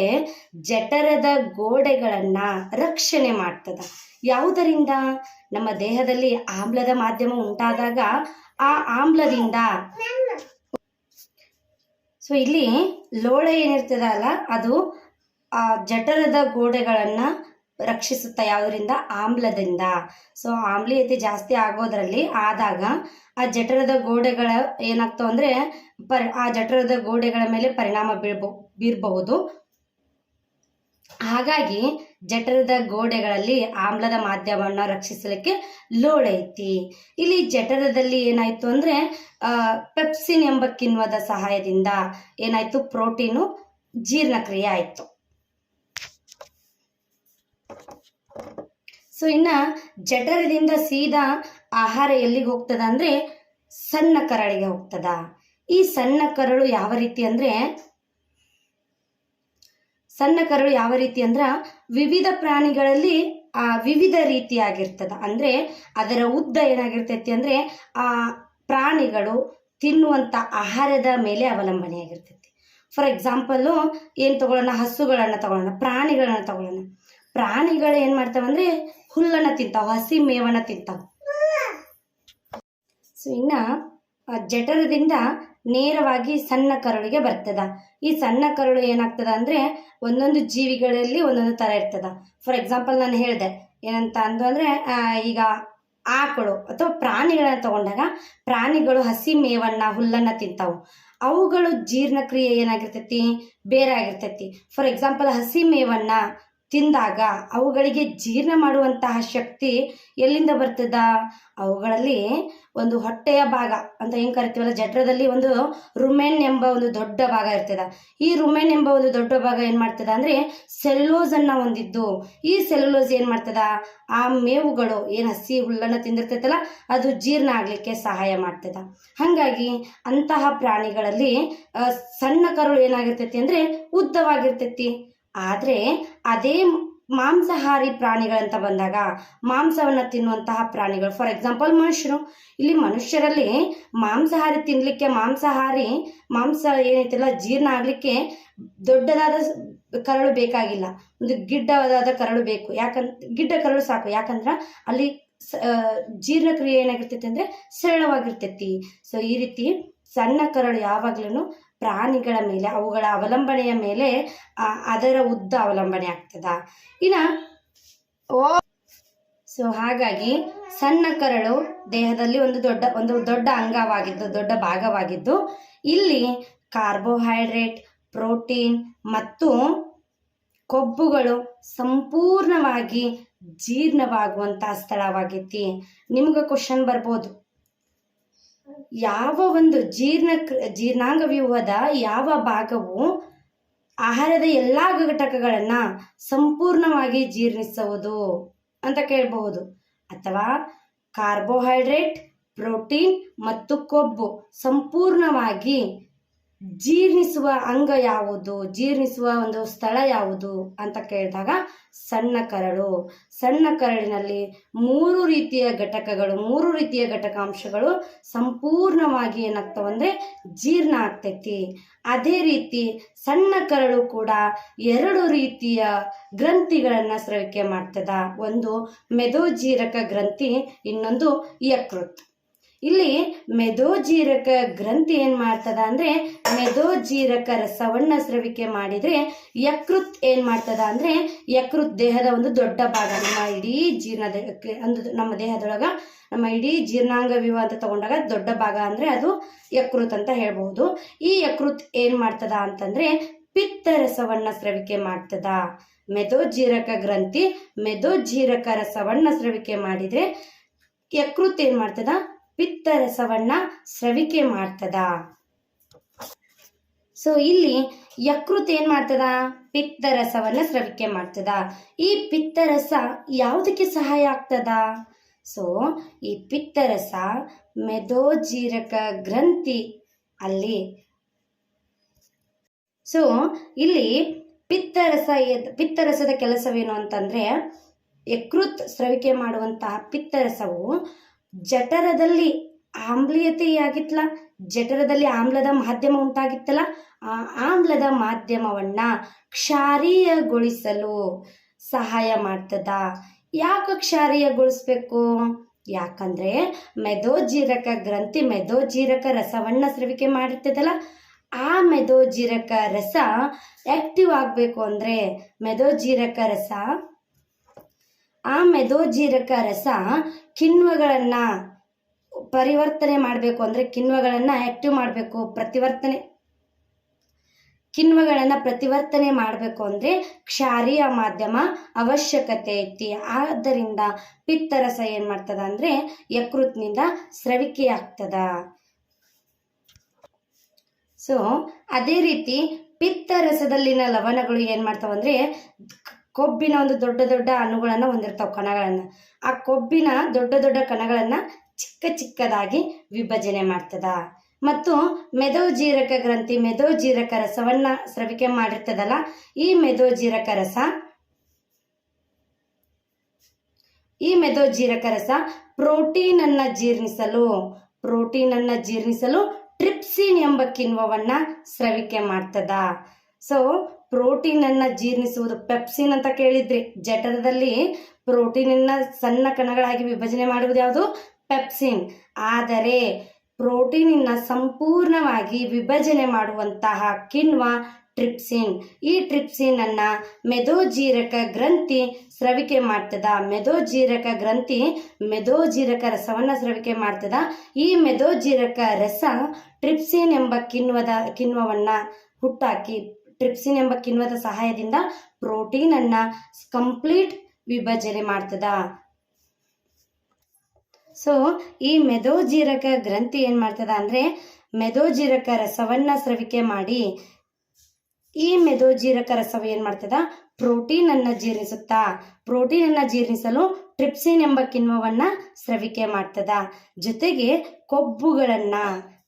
Speaker 1: ಜಠರದ ಗೋಡೆಗಳನ್ನ ರಕ್ಷಣೆ ಮಾಡ್ತದ. ಯಾವುದರಿಂದ? ನಮ್ಮ ದೇಹದಲ್ಲಿ ಆಮ್ಲದ ಮಾಧ್ಯಮ ಉಂಟಾದಾಗ ಆ ಆಮ್ಲದಿಂದ. ಸೊ ಇಲ್ಲಿ ಲೋಳೆ ಏನಿರ್ತದ ಅಲ್ಲ, ಅದು ಆ ಜಠರದ ಗೋಡೆಗಳನ್ನ ರಕ್ಷಿಸುತ್ತಾ. ಯಾವುದರಿಂದ? ಆಮ್ಲದಿಂದ. ಸೊ ಆಮ್ಲೀಯತೆ ಜಾಸ್ತಿ ಆದಾಗ ಆ ಜಠರದ ಗೋಡೆಗಳ ಏನಾಗ್ತಾವ ಅಂದ್ರೆ ಆ ಜಠರದ ಗೋಡೆಗಳ ಮೇಲೆ ಪರಿಣಾಮ ಬೀರಬಹುದು. ಹಾಗಾಗಿ ಜಠರದ ಗೋಡೆಗಳಲ್ಲಿ ಆಮ್ಲದ ಮಾಧ್ಯಮವನ್ನು ರಕ್ಷಿಸಲಿಕ್ಕೆ ಲೋಳೆ ಐತಿ. ಇಲ್ಲಿ ಜಠರದಲ್ಲಿ ಏನಾಯ್ತು ಅಂದ್ರೆ ಪೆಪ್ಸಿನ್ ಎಂಬ ಕಿಣ್ವದ ಸಹಾಯದಿಂದ ಏನಾಯ್ತು? ಪ್ರೋಟೀನು ಜೀರ್ಣಕ್ರಿಯೆ ಆಯ್ತು. ಸೊ ಇನ್ನ ಜಠರದಿಂದ ಸೀದಾ ಆಹಾರ ಎಲ್ಲಿಗೆ ಹೋಗ್ತದ ಅಂದ್ರೆ ಸಣ್ಣ ಕರಳಿಗೆ ಹೋಗ್ತದ. ಈ ಸಣ್ಣ ಕರಳು ಯಾವ ರೀತಿ ಅಂದ್ರೆ ವಿವಿಧ ಪ್ರಾಣಿಗಳಲ್ಲಿ ವಿವಿಧ ರೀತಿಯಾಗಿರ್ತದ. ಅಂದರೆ ಅದರ ಉದ್ದ ಏನಾಗಿರ್ತೈತಿ ಅಂದರೆ ಆ ಪ್ರಾಣಿಗಳು ತಿನ್ನುವಂಥ ಆಹಾರದ ಮೇಲೆ ಅವಲಂಬನೆಯಾಗಿರ್ತೈತಿ. ಫಾರ್ ಎಕ್ಸಾಂಪಲ್ಲು ಏನು ತಗೊಳ್ಳೋಣ, ಹಸುಗಳನ್ನು ತಗೊಳ್ಳೋಣ, ಪ್ರಾಣಿಗಳನ್ನ ತಗೊಳ್ಳೋಣ. ಪ್ರಾಣಿಗಳು ಏನು ಮಾಡ್ತಾವಂದರೆ ಹುಲ್ಲನ್ನು ತಿಂತಾವೆ, ಹಸಿ ಮೇವನ್ನು ತಿಂತಾವೆ. ಸೊ ಇನ್ನು ಜಠರದಿಂದ ನೇರವಾಗಿ ಸಣ್ಣ ಕರುಳಿಗೆ ಬರ್ತದ. ಈ ಸಣ್ಣ ಕರುಳು ಏನಾಗ್ತದ ಅಂದರೆ ಒಂದೊಂದು ಜೀವಿಗಳಲ್ಲಿ ಒಂದೊಂದು ಥರ ಇರ್ತದ. ಫಾರ್ ಎಕ್ಸಾಂಪಲ್ ನಾನು ಹೇಳಿದೆ ಏನಂತ ಅಂದರೆ ಈಗ ಆಕಳು ಅಥವಾ ಪ್ರಾಣಿಗಳನ್ನ ತಗೊಂಡಾಗ ಪ್ರಾಣಿಗಳು ಹಸಿ ಮೇವನ್ನು ಹುಲ್ಲನ್ನು ತಿಂತಾವು. ಅವುಗಳು ಜೀರ್ಣಕ್ರಿಯೆ ಏನಾಗಿರ್ತೈತಿ, ಬೇರೆ ಆಗಿರ್ತೈತಿ. ಫಾರ್ ಎಕ್ಸಾಂಪಲ್ ಹಸಿ ಮೇವನ್ನು ತಿಂದಾಗ ಅವುಗಳಿಗೆ ಜೀರ್ಣ ಮಾಡುವಂತಹ ಶಕ್ತಿ ಎಲ್ಲಿಂದ ಬರ್ತದ? ಅವುಗಳಲ್ಲಿ ಒಂದು ಹೊಟ್ಟೆಯ ಭಾಗ ಅಂತ ಏನು ಕರಿತೀವಲ್ಲ, ಜಠರದಲ್ಲಿ ಒಂದು ರುಮೆನ್ ಎಂಬ ಒಂದು ದೊಡ್ಡ ಭಾಗ ಇರ್ತದ. ಈ ರುಮೆನ್ ಎಂಬ ಒಂದು ದೊಡ್ಡ ಭಾಗ ಏನು ಮಾಡ್ತದ ಅಂದರೆ ಸೆಲ್ಯುಲೋಸನ್ನು ಹೊಂದಿದ್ದು. ಈ ಸೆಲ್ಯುಲೋಸ್ ಏನು ಮಾಡ್ತದ, ಆ ಮೇವುಗಳು ಏನು ಹಸಿ ಹುಲ್ಲನ್ನು ತಿಂದಿರ್ತೈತಲ್ಲ ಅದು ಜೀರ್ಣ ಆಗಲಿಕ್ಕೆ ಸಹಾಯ ಮಾಡ್ತದ. ಹಾಗಾಗಿ ಅಂತಹ ಪ್ರಾಣಿಗಳಲ್ಲಿ ಸಣ್ಣ ಕರುಳು ಏನಾಗಿರ್ತೈತಿ ಅಂದರೆ ಉದ್ದವಾಗಿರ್ತೈತಿ. ಆದರೆ ಅದೇ ಮಾಂಸಾಹಾರಿ ಪ್ರಾಣಿಗಳಂತ ಬಂದಾಗ ಮಾಂಸವನ್ನು ತಿನ್ನುವಂತಹ ಪ್ರಾಣಿಗಳು, ಫಾರ್ ಎಕ್ಸಾಂಪಲ್ ಮನುಷ್ಯರು. ಇಲ್ಲಿ ಮನುಷ್ಯರಲ್ಲಿ ಮಾಂಸಾಹಾರಿ ತಿನ್ನಲಿಕ್ಕೆ ಮಾಂಸ ಏನೈತಿಲ್ಲ ಜೀರ್ಣ ಆಗಲಿಕ್ಕೆ ದೊಡ್ಡದಾದ ಕರಳು ಬೇಕಾಗಿಲ್ಲ, ಒಂದು ಗಿಡ್ಡವಾದ ಕರಳು ಬೇಕು. ಗಿಡ್ಡ ಕರಳು ಸಾಕು. ಯಾಕಂದ್ರೆ ಅಲ್ಲಿ ಜೀರ್ಣಕ್ರಿಯೆ ಏನಾಗಿರ್ತೈತಿ ಅಂದರೆ ಸರಳವಾಗಿರ್ತೈತಿ. ಸೊ ಈ ರೀತಿ ಸಣ್ಣ ಕರಳು ಯಾವಾಗ್ಲೂ ಪ್ರಾಣಿಗಳ ಮೇಲೆ, ಅವುಗಳ ಅವಲಂಬನೆಯ ಮೇಲೆ ಅದರ ಉದ್ದ ಅವಲಂಬನೆ ಆಗ್ತದ. ಸೊ ಹಾಗಾಗಿ ಸಣ್ಣ ಕರಳು ದೇಹದಲ್ಲಿ ಒಂದು ದೊಡ್ಡ ಅಂಗವಾಗಿದ್ದು, ದೊಡ್ಡ ಭಾಗವಾಗಿದ್ದು, ಇಲ್ಲಿ ಕಾರ್ಬೋಹೈಡ್ರೇಟ್, ಪ್ರೋಟೀನ್ ಮತ್ತು ಕೊಬ್ಬುಗಳು ಸಂಪೂರ್ಣವಾಗಿ ಜೀರ್ಣವಾಗುವಂತಹ ಸ್ಥಳವಾಗೈತಿ. ನಿಮ್ಗೆ ಕ್ವಶನ್ ಬರ್ಬೋದು, ಯಾವ ಒಂದು ಜೀರ್ಣಾಂಗ ವ್ಯೂಹದ ಯಾವ ಭಾಗವು ಆಹಾರದ ಎಲ್ಲ ಘಟಕಗಳನ್ನು ಸಂಪೂರ್ಣವಾಗಿ ಜೀರ್ಣಿಸುವುದು ಅಂತ ಕೇಳಬಹುದು. ಅಥವಾ ಕಾರ್ಬೋಹೈಡ್ರೇಟ್, ಪ್ರೋಟೀನ್ ಮತ್ತು ಕೊಬ್ಬು ಸಂಪೂರ್ಣವಾಗಿ ಜೀರ್ಣಿಸುವ ಅಂಗ ಯಾವುದು, ಜೀರ್ಣಿಸುವ ಒಂದು ಸ್ಥಳ ಯಾವುದು ಅಂತ ಕೇಳಿದಾಗ ಸಣ್ಣ ಕರಳು. ಸಣ್ಣ ಕರಳಿನಲ್ಲಿ 3 ರೀತಿಯ ಘಟಕಗಳು, 3 ರೀತಿಯ ಘಟಕಾಂಶಗಳು ಸಂಪೂರ್ಣವಾಗಿ ಏನಾಗ್ತಾವಂದರೆ ಜೀರ್ಣ ಆಗ್ತೈತಿ. ಅದೇ ರೀತಿ ಸಣ್ಣ ಕರಳು ಕೂಡ 2 ರೀತಿಯ ಗ್ರಂಥಿಗಳನ್ನು ಸ್ರವಿಕೆ ಮಾಡ್ತದ. ಒಂದು ಮೆದೋಜೀರಕ ಗ್ರಂಥಿ, ಇನ್ನೊಂದು ಯಕೃತ್. ಇಲ್ಲಿ ಮೆದೋಜೀರಕ ಗ್ರಂಥಿ ಏನು ಮಾಡ್ತದ ಅಂದರೆ ಮೆದೋಜೀರಕ ರಸವನ್ನು ಸ್ರವಿಕೆ ಮಾಡಿದರೆ, ಯಕೃತ್ ಏನು ಮಾಡ್ತದ ಅಂದರೆ ಯಕೃತ್ ದೇಹದ ಒಂದು ದೊಡ್ಡ ಭಾಗ. ನಮ್ಮ ದೇಹದೊಳಗೆ ನಮ್ಮ ಇಡೀ ಜೀರ್ಣಾಂಗ ವ್ಯೂಹ ಅಂತ ತಗೊಂಡಾಗ ದೊಡ್ಡ ಭಾಗ ಅಂದರೆ ಅದು ಯಕೃತ್ ಅಂತ ಹೇಳ್ಬಹುದು. ಈ ಯಕೃತ್ ಏನು ಮಾಡ್ತದ ಅಂತಂದರೆ ಪಿತ್ತರಸವನ್ನು ಸ್ರವಿಕೆ ಮಾಡ್ತದ. ಮೆದೋಜೀರಕ ಗ್ರಂಥಿ ಮೆದೋಜೀರಕ ರಸವನ್ನು ಸ್ರವಿಕೆ ಮಾಡಿದರೆ ಯಕೃತ್ ಏನು ಮಾಡ್ತದ, ಪಿತ್ತರಸವನ್ನ ಸ್ರವಿಕೆ ಮಾಡ್ತದ. ಸೊ ಇಲ್ಲಿ ಯಕೃತ್ ಏನ್ ಮಾಡ್ತದ, ಪಿತ್ತರಸವನ್ನ ಸ್ರವಿಕೆ ಮಾಡ್ತದ. ಈ ಪಿತ್ತರಸ ಯಾವುದಕ್ಕೆ ಸಹಾಯ ಆಗ್ತದ? ಸೊ ಈ ಪಿತ್ತರಸ ಮೆದೋಜೀರಕ ಗ್ರಂಥಿ ಅಲ್ಲಿ. ಸೊ ಇಲ್ಲಿ ಪಿತ್ತರಸದ ಕೆಲಸವೇನು ಅಂತಂದ್ರೆ, ಯಕೃತ್ ಸ್ರವಿಕೆ ಮಾಡುವಂತಹ ಪಿತ್ತರಸವು ಜಠರದಲ್ಲಿ ಆಮ್ಲೀಯತೆಯಾಗಿತ್ತಲ್ಲ, ಜಠರದಲ್ಲಿ ಆಮ್ಲದ ಮಾಧ್ಯಮ ಉಂಟಾಗಿತ್ತಲ್ಲ, ಆ ಆಮ್ಲದ ಮಾಧ್ಯಮವನ್ನ ಕ್ಷಾರೀಯಗೊಳಿಸಲು ಸಹಾಯ ಮಾಡ್ತದ. ಯಾಕೆ ಕ್ಷಾರೀಯಗೊಳಿಸ್ಬೇಕು? ಯಾಕಂದ್ರೆ ಮೆದೋಜೀರಕ ಗ್ರಂಥಿ ಮೆದೋಜೀರಕ ರಸವನ್ನ ಸ್ರವಿಕೆ ಮಾಡಿರ್ತದಲ್ಲ, ಆ ಮೆದೋಜೀರಕ ರಸ ಆಕ್ಟಿವ್ ಆಗಬೇಕು ಅಂದ್ರೆ ಮೆದೋಜೀರಕ ರಸ ಕಿಣ್ವಗಳನ್ನು ಪರಿವರ್ತನೆ ಮಾಡಬೇಕು ಅಂದರೆ ಕಿಣ್ವಗಳನ್ನು ಆಕ್ಟಿವ್ ಮಾಡಬೇಕು, ಪ್ರತಿವರ್ತನೆ ಮಾಡಬೇಕು ಅಂದರೆ ಕ್ಷಾರೀಯ ಮಾಧ್ಯಮ ಅವಶ್ಯಕತೆ ಐತಿ. ಆದ್ದರಿಂದ ಪಿತ್ತರಸ ಏನು ಮಾಡ್ತದ ಅಂದರೆ ಯಕೃತ್ನಿಂದ ಸ್ರವಿಕೆ ಆಗ್ತದ. ಸೊ ಅದೇ ರೀತಿ ಪಿತ್ತರಸದಲ್ಲಿನ ಲವಣಗಳು ಏನು ಮಾಡ್ತಾವಂದ್ರೆ ಕೊಬ್ಬಿನ ಒಂದು ದೊಡ್ಡ ಅಣುಗಳನ್ನು ಹೊಂದಿರ್ತಾವೆ, ಕಣಗಳನ್ನು. ಆ ಕೊಬ್ಬಿನ ದೊಡ್ಡ ಕಣಗಳನ್ನು ಚಿಕ್ಕದಾಗಿ ವಿಭಜನೆ ಮಾಡ್ತದ. ಮತ್ತು ಮೆದೋಜೀರಕ ಗ್ರಂಥಿ ಮೆದೋಜೀರಕ ರಸವನ್ನ ಸ್ರವಿಕೆ ಮಾಡಿರ್ತದಲ್ಲ, ಈ ಮೆದೋಜೀರಕ ರಸ ಈ ಮೆದೋಜೀರಕ ರಸ ಪ್ರೋಟೀನ್ ಅನ್ನ ಜೀರ್ಣಿಸಲು ಟ್ರಿಪ್ಸಿನ್ ಎಂಬ ಕಿಣ್ವವನ್ನ ಸ್ರವಿಕೆ ಮಾಡ್ತದ. ಸೊ ಪ್ರೋಟೀನ್ ಅನ್ನ ಜೀರ್ಣಿಸುವುದು ಪೆಪ್ಸಿನ್ ಅಂತ ಕೇಳಿದ್ರಿ. ಜಠರದಲ್ಲಿ ಪ್ರೋಟೀನ್ ಅನ್ನ ಸಣ್ಣ ಕಣಗಳಾಗಿ ವಿಭಜನೆ ಮಾಡುವುದು ಯಾವುದು? ಪೆಪ್ಸಿನ್. ಆದರೆ ಪ್ರೋಟೀನಿನ ಸಂಪೂರ್ಣವಾಗಿ ವಿಭಜನೆ ಮಾಡುವಂತಹ ಕಿಣ್ವ ಟ್ರಿಪ್ಸಿನ್. ಈ ಟ್ರಿಪ್ಸಿನ್ ಅನ್ನ ಮೆದೋಜೀರಕ ಗ್ರಂಥಿ ಸ್ರವಿಕೆ ಮಾಡ್ತದ. ಮೆದೋಜೀರಕ ರಸವನ್ನ ಸ್ರವಿಕೆ ಮಾಡ್ತದ. ಈ ಮೆದೋಜೀರಕ ರಸ ಟ್ರಿಪ್ಸಿನ್ ಎಂಬ ಕಿಣ್ವವನ್ನ ಹುಟ್ಟಾಕಿ ಟ್ರಿಪ್ಸಿನ್ ಎಂಬ ಕಿಣ್ವದ ಸಹಾಯದಿಂದ ಪ್ರೋಟೀನ್ ಅನ್ನ ಕಂಪ್ಲೀಟ್ ವಿಭಜನೆ ಮಾಡ್ತದ. ಸೊ ಈ ಮೆದೋಜೀರಕ ಗ್ರಂಥಿ ಏನ್ ಮಾಡ್ತದ ಅಂದ್ರೆ ಮೆದೋಜೀರಕ ರಸವನ್ನ ಸ್ರವಿಕೆ ಮಾಡಿ ಈ ಮೆದೋಜೀರಕ ರಸವು ಏನ್ ಮಾಡ್ತದ? ಪ್ರೋಟೀನ್ ಅನ್ನ ಜೀರ್ಣಿಸುತ್ತಾ. ಪ್ರೋಟೀನ್ ಅನ್ನ ಜೀರ್ಣಿಸಲು ಟ್ರಿಪ್ಸಿನ್ ಎಂಬ ಕಿಣ್ವವನ್ನ ಸ್ರವಿಕೆ ಮಾಡ್ತದ. ಜೊತೆಗೆ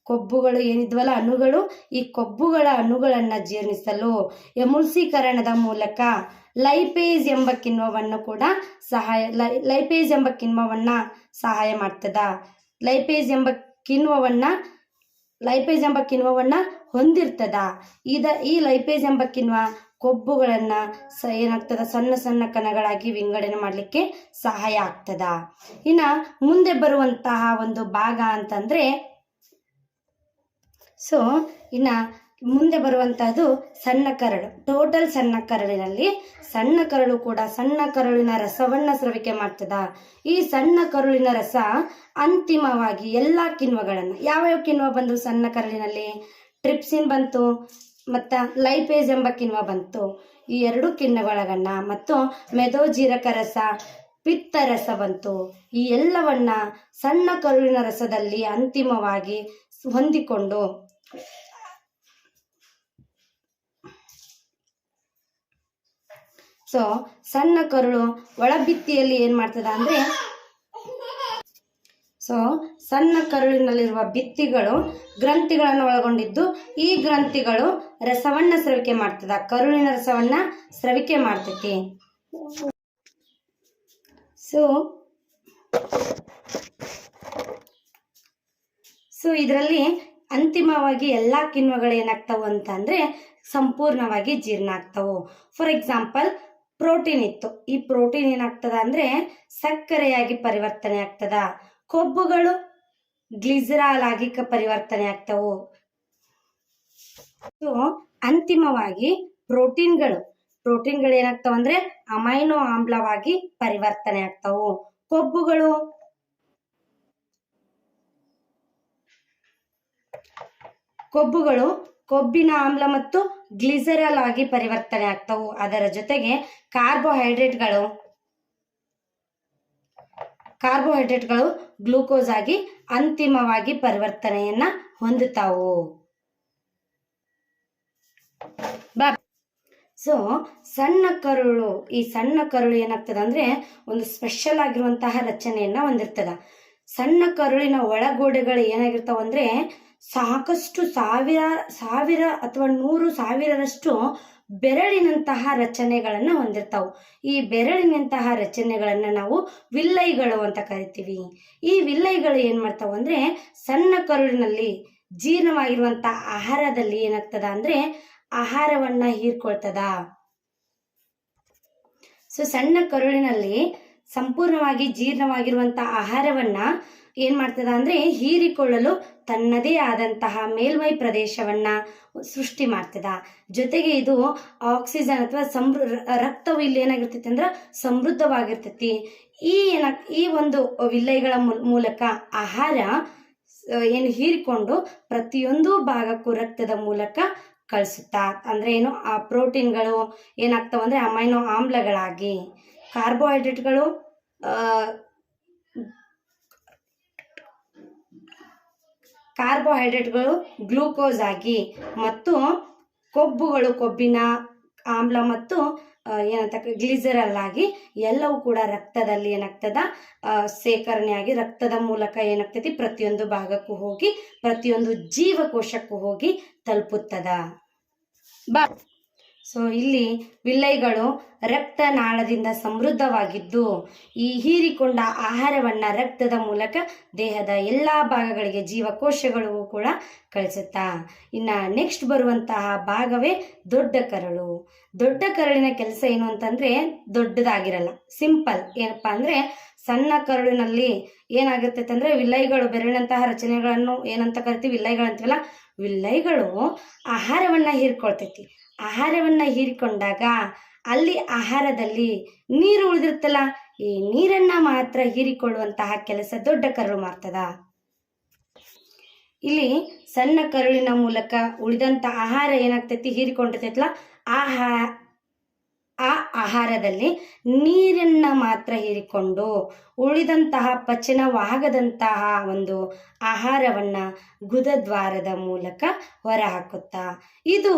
Speaker 1: ಕೊಬ್ಬುಗಳು ಏನಿದ್ವಲ್ಲ ಅಣುಗಳು, ಈ ಕೊಬ್ಬುಗಳ ಅಣುಗಳನ್ನ ಜೀರ್ಣಿಸಲು ಎಮುಲ್ಸೀಕರಣದ ಮೂಲಕ ಲೈಪೇಸ್ ಎಂಬ ಕಿಣ್ವವನ್ನ ಸಹಾಯ ಮಾಡ್ತದ. ಲೈಪೇಸ್ ಎಂಬ ಕಿಣ್ವವನ್ನ ಹೊಂದಿರ್ತದ. ಈ ಲೈಪೇಸ್ ಎಂಬ ಕಿಣ್ವ ಕೊಬ್ಬುಗಳನ್ನ ಏನಾಗ್ತದ? ಸಣ್ಣ ಸಣ್ಣ ಕಣಗಳಾಗಿ ವಿಂಗಡಣೆ ಮಾಡಲಿಕ್ಕೆ ಸಹಾಯ ಆಗ್ತದ. ಇನ್ನ ಮುಂದೆ ಬರುವಂತಹ ಒಂದು ಭಾಗ ಅಂತಂದ್ರೆ ಮುಂದೆ ಬರುವಂತಹದ್ದು ಸಣ್ಣ ಕರಳು. ಟೋಟಲ್ ಸಣ್ಣ ಕರಳಿನಲ್ಲಿ ಸಣ್ಣ ಕರಳು ಕೂಡ ಸಣ್ಣ ಕರುಳಿನ ರಸವನ್ನ ಸ್ರವಿಕೆ ಮಾಡ್ತದ. ಈ ಸಣ್ಣ ಕರುಳಿನ ರಸ ಅಂತಿಮವಾಗಿ ಎಲ್ಲಾ ಕಿಣ್ವಗಳನ್ನ, ಯಾವ ಕಿಣ್ವ ಬಂದು ಸಣ್ಣ ಕರಳಿನಲ್ಲಿ? ಟ್ರಿಪ್ಸಿನ್ ಬಂತು, ಮತ್ತ ಲೈಪೇಸ್ ಎಂಬ ಕಿಣ್ವ ಬಂತು. ಈ ಎರಡು ಕಿಣ್ವಗಳನ್ನ ಮತ್ತು ಮೆದೋಜೀರಕ ರಸ, ಪಿತ್ತರಸ ಬಂತು. ಈ ಎಲ್ಲವನ್ನ ಸಣ್ಣ ಕರುಳಿನ ರಸದಲ್ಲಿ ಅಂತಿಮವಾಗಿ ಹೊಂದಿಕೊಂಡು ಸಣ್ಣ ಕರುಳು ಒಳಭಿತ್ತಿಯಲ್ಲಿ ಏನ್ ಮಾಡ್ತದ ಅಂದ್ರೆ ಸಣ್ಣ ಕರುಳಿನಲ್ಲಿರುವ ಭಿತ್ತಿಗಳು ಗ್ರಂಥಿಗಳನ್ನು ಒಳಗೊಂಡಿದ್ದು ಈ ಗ್ರಂಥಿಗಳು ರಸವನ್ನ ಸ್ರವಿಕೆ ಮಾಡ್ತದ. ಕರುಳಿನ ರಸವನ್ನ ಸ್ರವಿಕೆ ಮಾಡ್ತೈತಿ. ಇದರಲ್ಲಿ ಅಂತಿಮವಾಗಿ ಎಲ್ಲಾ ಕಿಣ್ವಗಳು ಏನಾಗ್ತಾವು ಅಂತ ಅಂದ್ರೆ ಸಂಪೂರ್ಣವಾಗಿ ಜೀರ್ಣ ಆಗ್ತಾವು. ಫಾರ್ ಎಕ್ಸಾಂಪಲ್ ಪ್ರೋಟೀನ್ ಇತ್ತು. ಈ ಪ್ರೋಟೀನ್ ಏನಾಗ್ತದ ಅಂದ್ರೆ ಸಕ್ಕರೆಯಾಗಿ ಪರಿವರ್ತನೆ ಆಗ್ತದ. ಕೊಬ್ಬುಗಳು ಗ್ಲಿಸರಾಲ್ ಆಗಿ ಪರಿವರ್ತನೆ ಆಗ್ತಾವು. ಅಂತಿಮವಾಗಿ ಪ್ರೋಟೀನ್ಗಳು ಏನಾಗ್ತಾವ ಅಂದ್ರೆ ಅಮೈನೋ ಆಮ್ಲವಾಗಿ ಪರಿವರ್ತನೆ ಆಗ್ತಾವು. ಕೊಬ್ಬುಗಳು ಕೊಬ್ಬಿನ ಆಮ್ಲ ಮತ್ತು ಗ್ಲಿಸರಾಲ್ ಆಗಿ ಪರಿವರ್ತನೆ ಆಗ್ತಾವು. ಅದರ ಜೊತೆಗೆ ಕಾರ್ಬೋಹೈಡ್ರೇಟ್ಗಳು ಗ್ಲೂಕೋಸ್ ಆಗಿ ಅಂತಿಮವಾಗಿ ಪರಿವರ್ತನೆಯನ್ನ ಹೊಂದುತ್ತಾವು. ಸಣ್ಣ ಕರುಳು ಏನಾಗ್ತದ ಅಂದ್ರೆ ಒಂದು ಸ್ಪೆಷಲ್ ಆಗಿರುವಂತಹ ರಚನೆಯನ್ನ ಹೊಂದಿರ್ತದ. ಸಣ್ಣ ಕರುಳಿನ ಒಳಗೋಡೆಗಳು ಏನಾಗಿರ್ತಾವ ಅಂದ್ರೆ ಸಾಕಷ್ಟು ಸಾವಿರ ಅಥವಾ 100,000ರಷ್ಟು ಬೆರಳಿನಂತಹ ರಚನೆಗಳನ್ನ ಹೊಂದಿರ್ತಾವು. ಈ ಬೆರಳಿನಂತಹ ರಚನೆಗಳನ್ನ ನಾವು ವಿಲ್ಲೈಗಳು ಅಂತ ಕರಿತೀವಿ. ಈ ವಿಲ್ಲೈಗಳು ಏನ್ ಮಾಡ್ತಾವ ಅಂದ್ರೆ ಸಣ್ಣ ಕರುಳಿನಲ್ಲಿ ಜೀರ್ಣವಾಗಿರುವಂತಹ ಆಹಾರದಲ್ಲಿ ಏನಾಗ್ತದ ಅಂದ್ರೆ ಆಹಾರವನ್ನ ಹೀರ್ಕೊಳ್ತದ. ಸಣ್ಣ ಕರುಳಿನಲ್ಲಿ ಸಂಪೂರ್ಣವಾಗಿ ಜೀರ್ಣವಾಗಿರುವಂತಹ ಆಹಾರವನ್ನ ಏನ್ ಮಾಡ್ತದ ಅಂದ್ರೆ ಹೀರಿಕೊಳ್ಳಲು ತನ್ನದೇ ಆದಂತಹ ಮೇಲ್ಮೈ ಪ್ರದೇಶವನ್ನ ಸೃಷ್ಟಿ ಮಾಡ್ತದ. ಜೊತೆಗೆ ಇದು ಆಕ್ಸಿಜನ್ ಅಥವಾ ರಕ್ತವು ಇಲ್ಲಿ ಏನಾಗಿರ್ತೈತಿ ಅಂದ್ರ ಸಮೃದ್ಧವಾಗಿರ್ತೈತಿ. ಈ ಒಂದು ವಿಲ್ಲೈಗಳ ಮೂಲಕ ಆಹಾರ ಏನು ಹೀರಿಕೊಂಡು ಪ್ರತಿಯೊಂದು ಭಾಗಕ್ಕೂ ರಕ್ತದ ಮೂಲಕ ಕಳಿಸುತ್ತಾ. ಅಂದ್ರೆ ಏನು, ಆ ಪ್ರೋಟೀನ್ಗಳು ಏನಾಗ್ತಾವ ಅಂದ್ರೆ ಅಮೈನೋ ಆಮ್ಲಗಳಾಗಿ, ಕಾರ್ಬೋಹೈಡ್ರೇಟ್ಗಳು ಗ್ಲೂಕೋಸ್ ಆಗಿ ಮತ್ತು ಕೊಬ್ಬುಗಳು ಕೊಬ್ಬಿನ ಆಮ್ಲ ಮತ್ತು ಗ್ಲಿಸರಲ್ ಆಗಿ ಎಲ್ಲವೂ ಕೂಡ ರಕ್ತದಲ್ಲಿ ಏನಾಗ್ತದ ಸೇಕರಣೆಯಾಗಿ ರಕ್ತದ ಮೂಲಕ ಏನಾಗ್ತೈತಿ ಪ್ರತಿಯೊಂದು ಭಾಗಕ್ಕೂ ಹೋಗಿ ಪ್ರತಿಯೊಂದು ಜೀವಕೋಶಕ್ಕೂ ಹೋಗಿ ತಲುಪುತ್ತದ. ಸೊ ಇಲ್ಲಿ ವಿಲ್ಲೈಗಳು ರಕ್ತನಾಳದಿಂದ ಸಮೃದ್ಧವಾಗಿದ್ದು ಈ ಹೀರಿಕೊಂಡ ಆಹಾರವನ್ನ ರಕ್ತದ ಮೂಲಕ ದೇಹದ ಎಲ್ಲಾ ಭಾಗಗಳಿಗೆ ಜೀವಕೋಶಗಳಿಗೂ ಕೂಡ ಕಳಿಸುತ್ತಾ. ಇನ್ನ ನೆಕ್ಸ್ಟ್ ಬರುವಂತಹ ಭಾಗವೇ ದೊಡ್ಡ ಕರಳು. ದೊಡ್ಡ ಕರಳಿನ ಕೆಲಸ ಏನು ಅಂತಂದ್ರೆ ದೊಡ್ಡದಾಗಿರಲ್ಲ, ಸಿಂಪಲ್. ಏನಪ್ಪಾ ಅಂದ್ರೆ ಸಣ್ಣ ಕರಳಿನಲ್ಲಿ ಏನಾಗುತ್ತೆ ಅಂದ್ರೆ ವಿಲ್ಲೈಗಳು ಬೆರಳಿನಂತಹ ರಚನೆಗಳನ್ನು ಏನಂತ ಕರಿತೀವಿ, ವಿಲ್ಲೈಗಳಂತೀವಲ್ಲ, ವಿಲ್ಲೈಗಳು ಆಹಾರವನ್ನ ಹೀರ್ಕೊಳ್ತೈತಿ. ಆಹಾರವನ್ನ ಹೀರಿಕೊಂಡಾಗ ಅಲ್ಲಿ ಆಹಾರದಲ್ಲಿ ನೀರು ಉಳಿದಿರ್ತಲ್ಲ, ಈ ನೀರನ್ನ ಮಾತ್ರ ಹೀರಿಕೊಳ್ಳುವಂತಹ ಕೆಲಸ ದೊಡ್ಡ ಕರಳು ಮಾಡ್ತದ. ಇಲ್ಲಿ ಸಣ್ಣ ಕರುಳಿನ ಮೂಲಕ ಉಳಿದಂತ ಆಹಾರ ಏನಾಗ್ತೈತಿ, ಹೀರಿಕೊಂಡಿರ್ತೈತಲ್ಲ, ಆ ಆಹಾರದಲ್ಲಿ ನೀರನ್ನ ಮಾತ್ರ ಹೀರಿಕೊಂಡು ಉಳಿದಂತಹ ಪಚನವಾಗದಂತಹ ಒಂದು ಆಹಾರವನ್ನ ಗುದದ್ವಾರದ ಮೂಲಕ ಹೊರಹಾಕುತ್ತಾ. ಇದು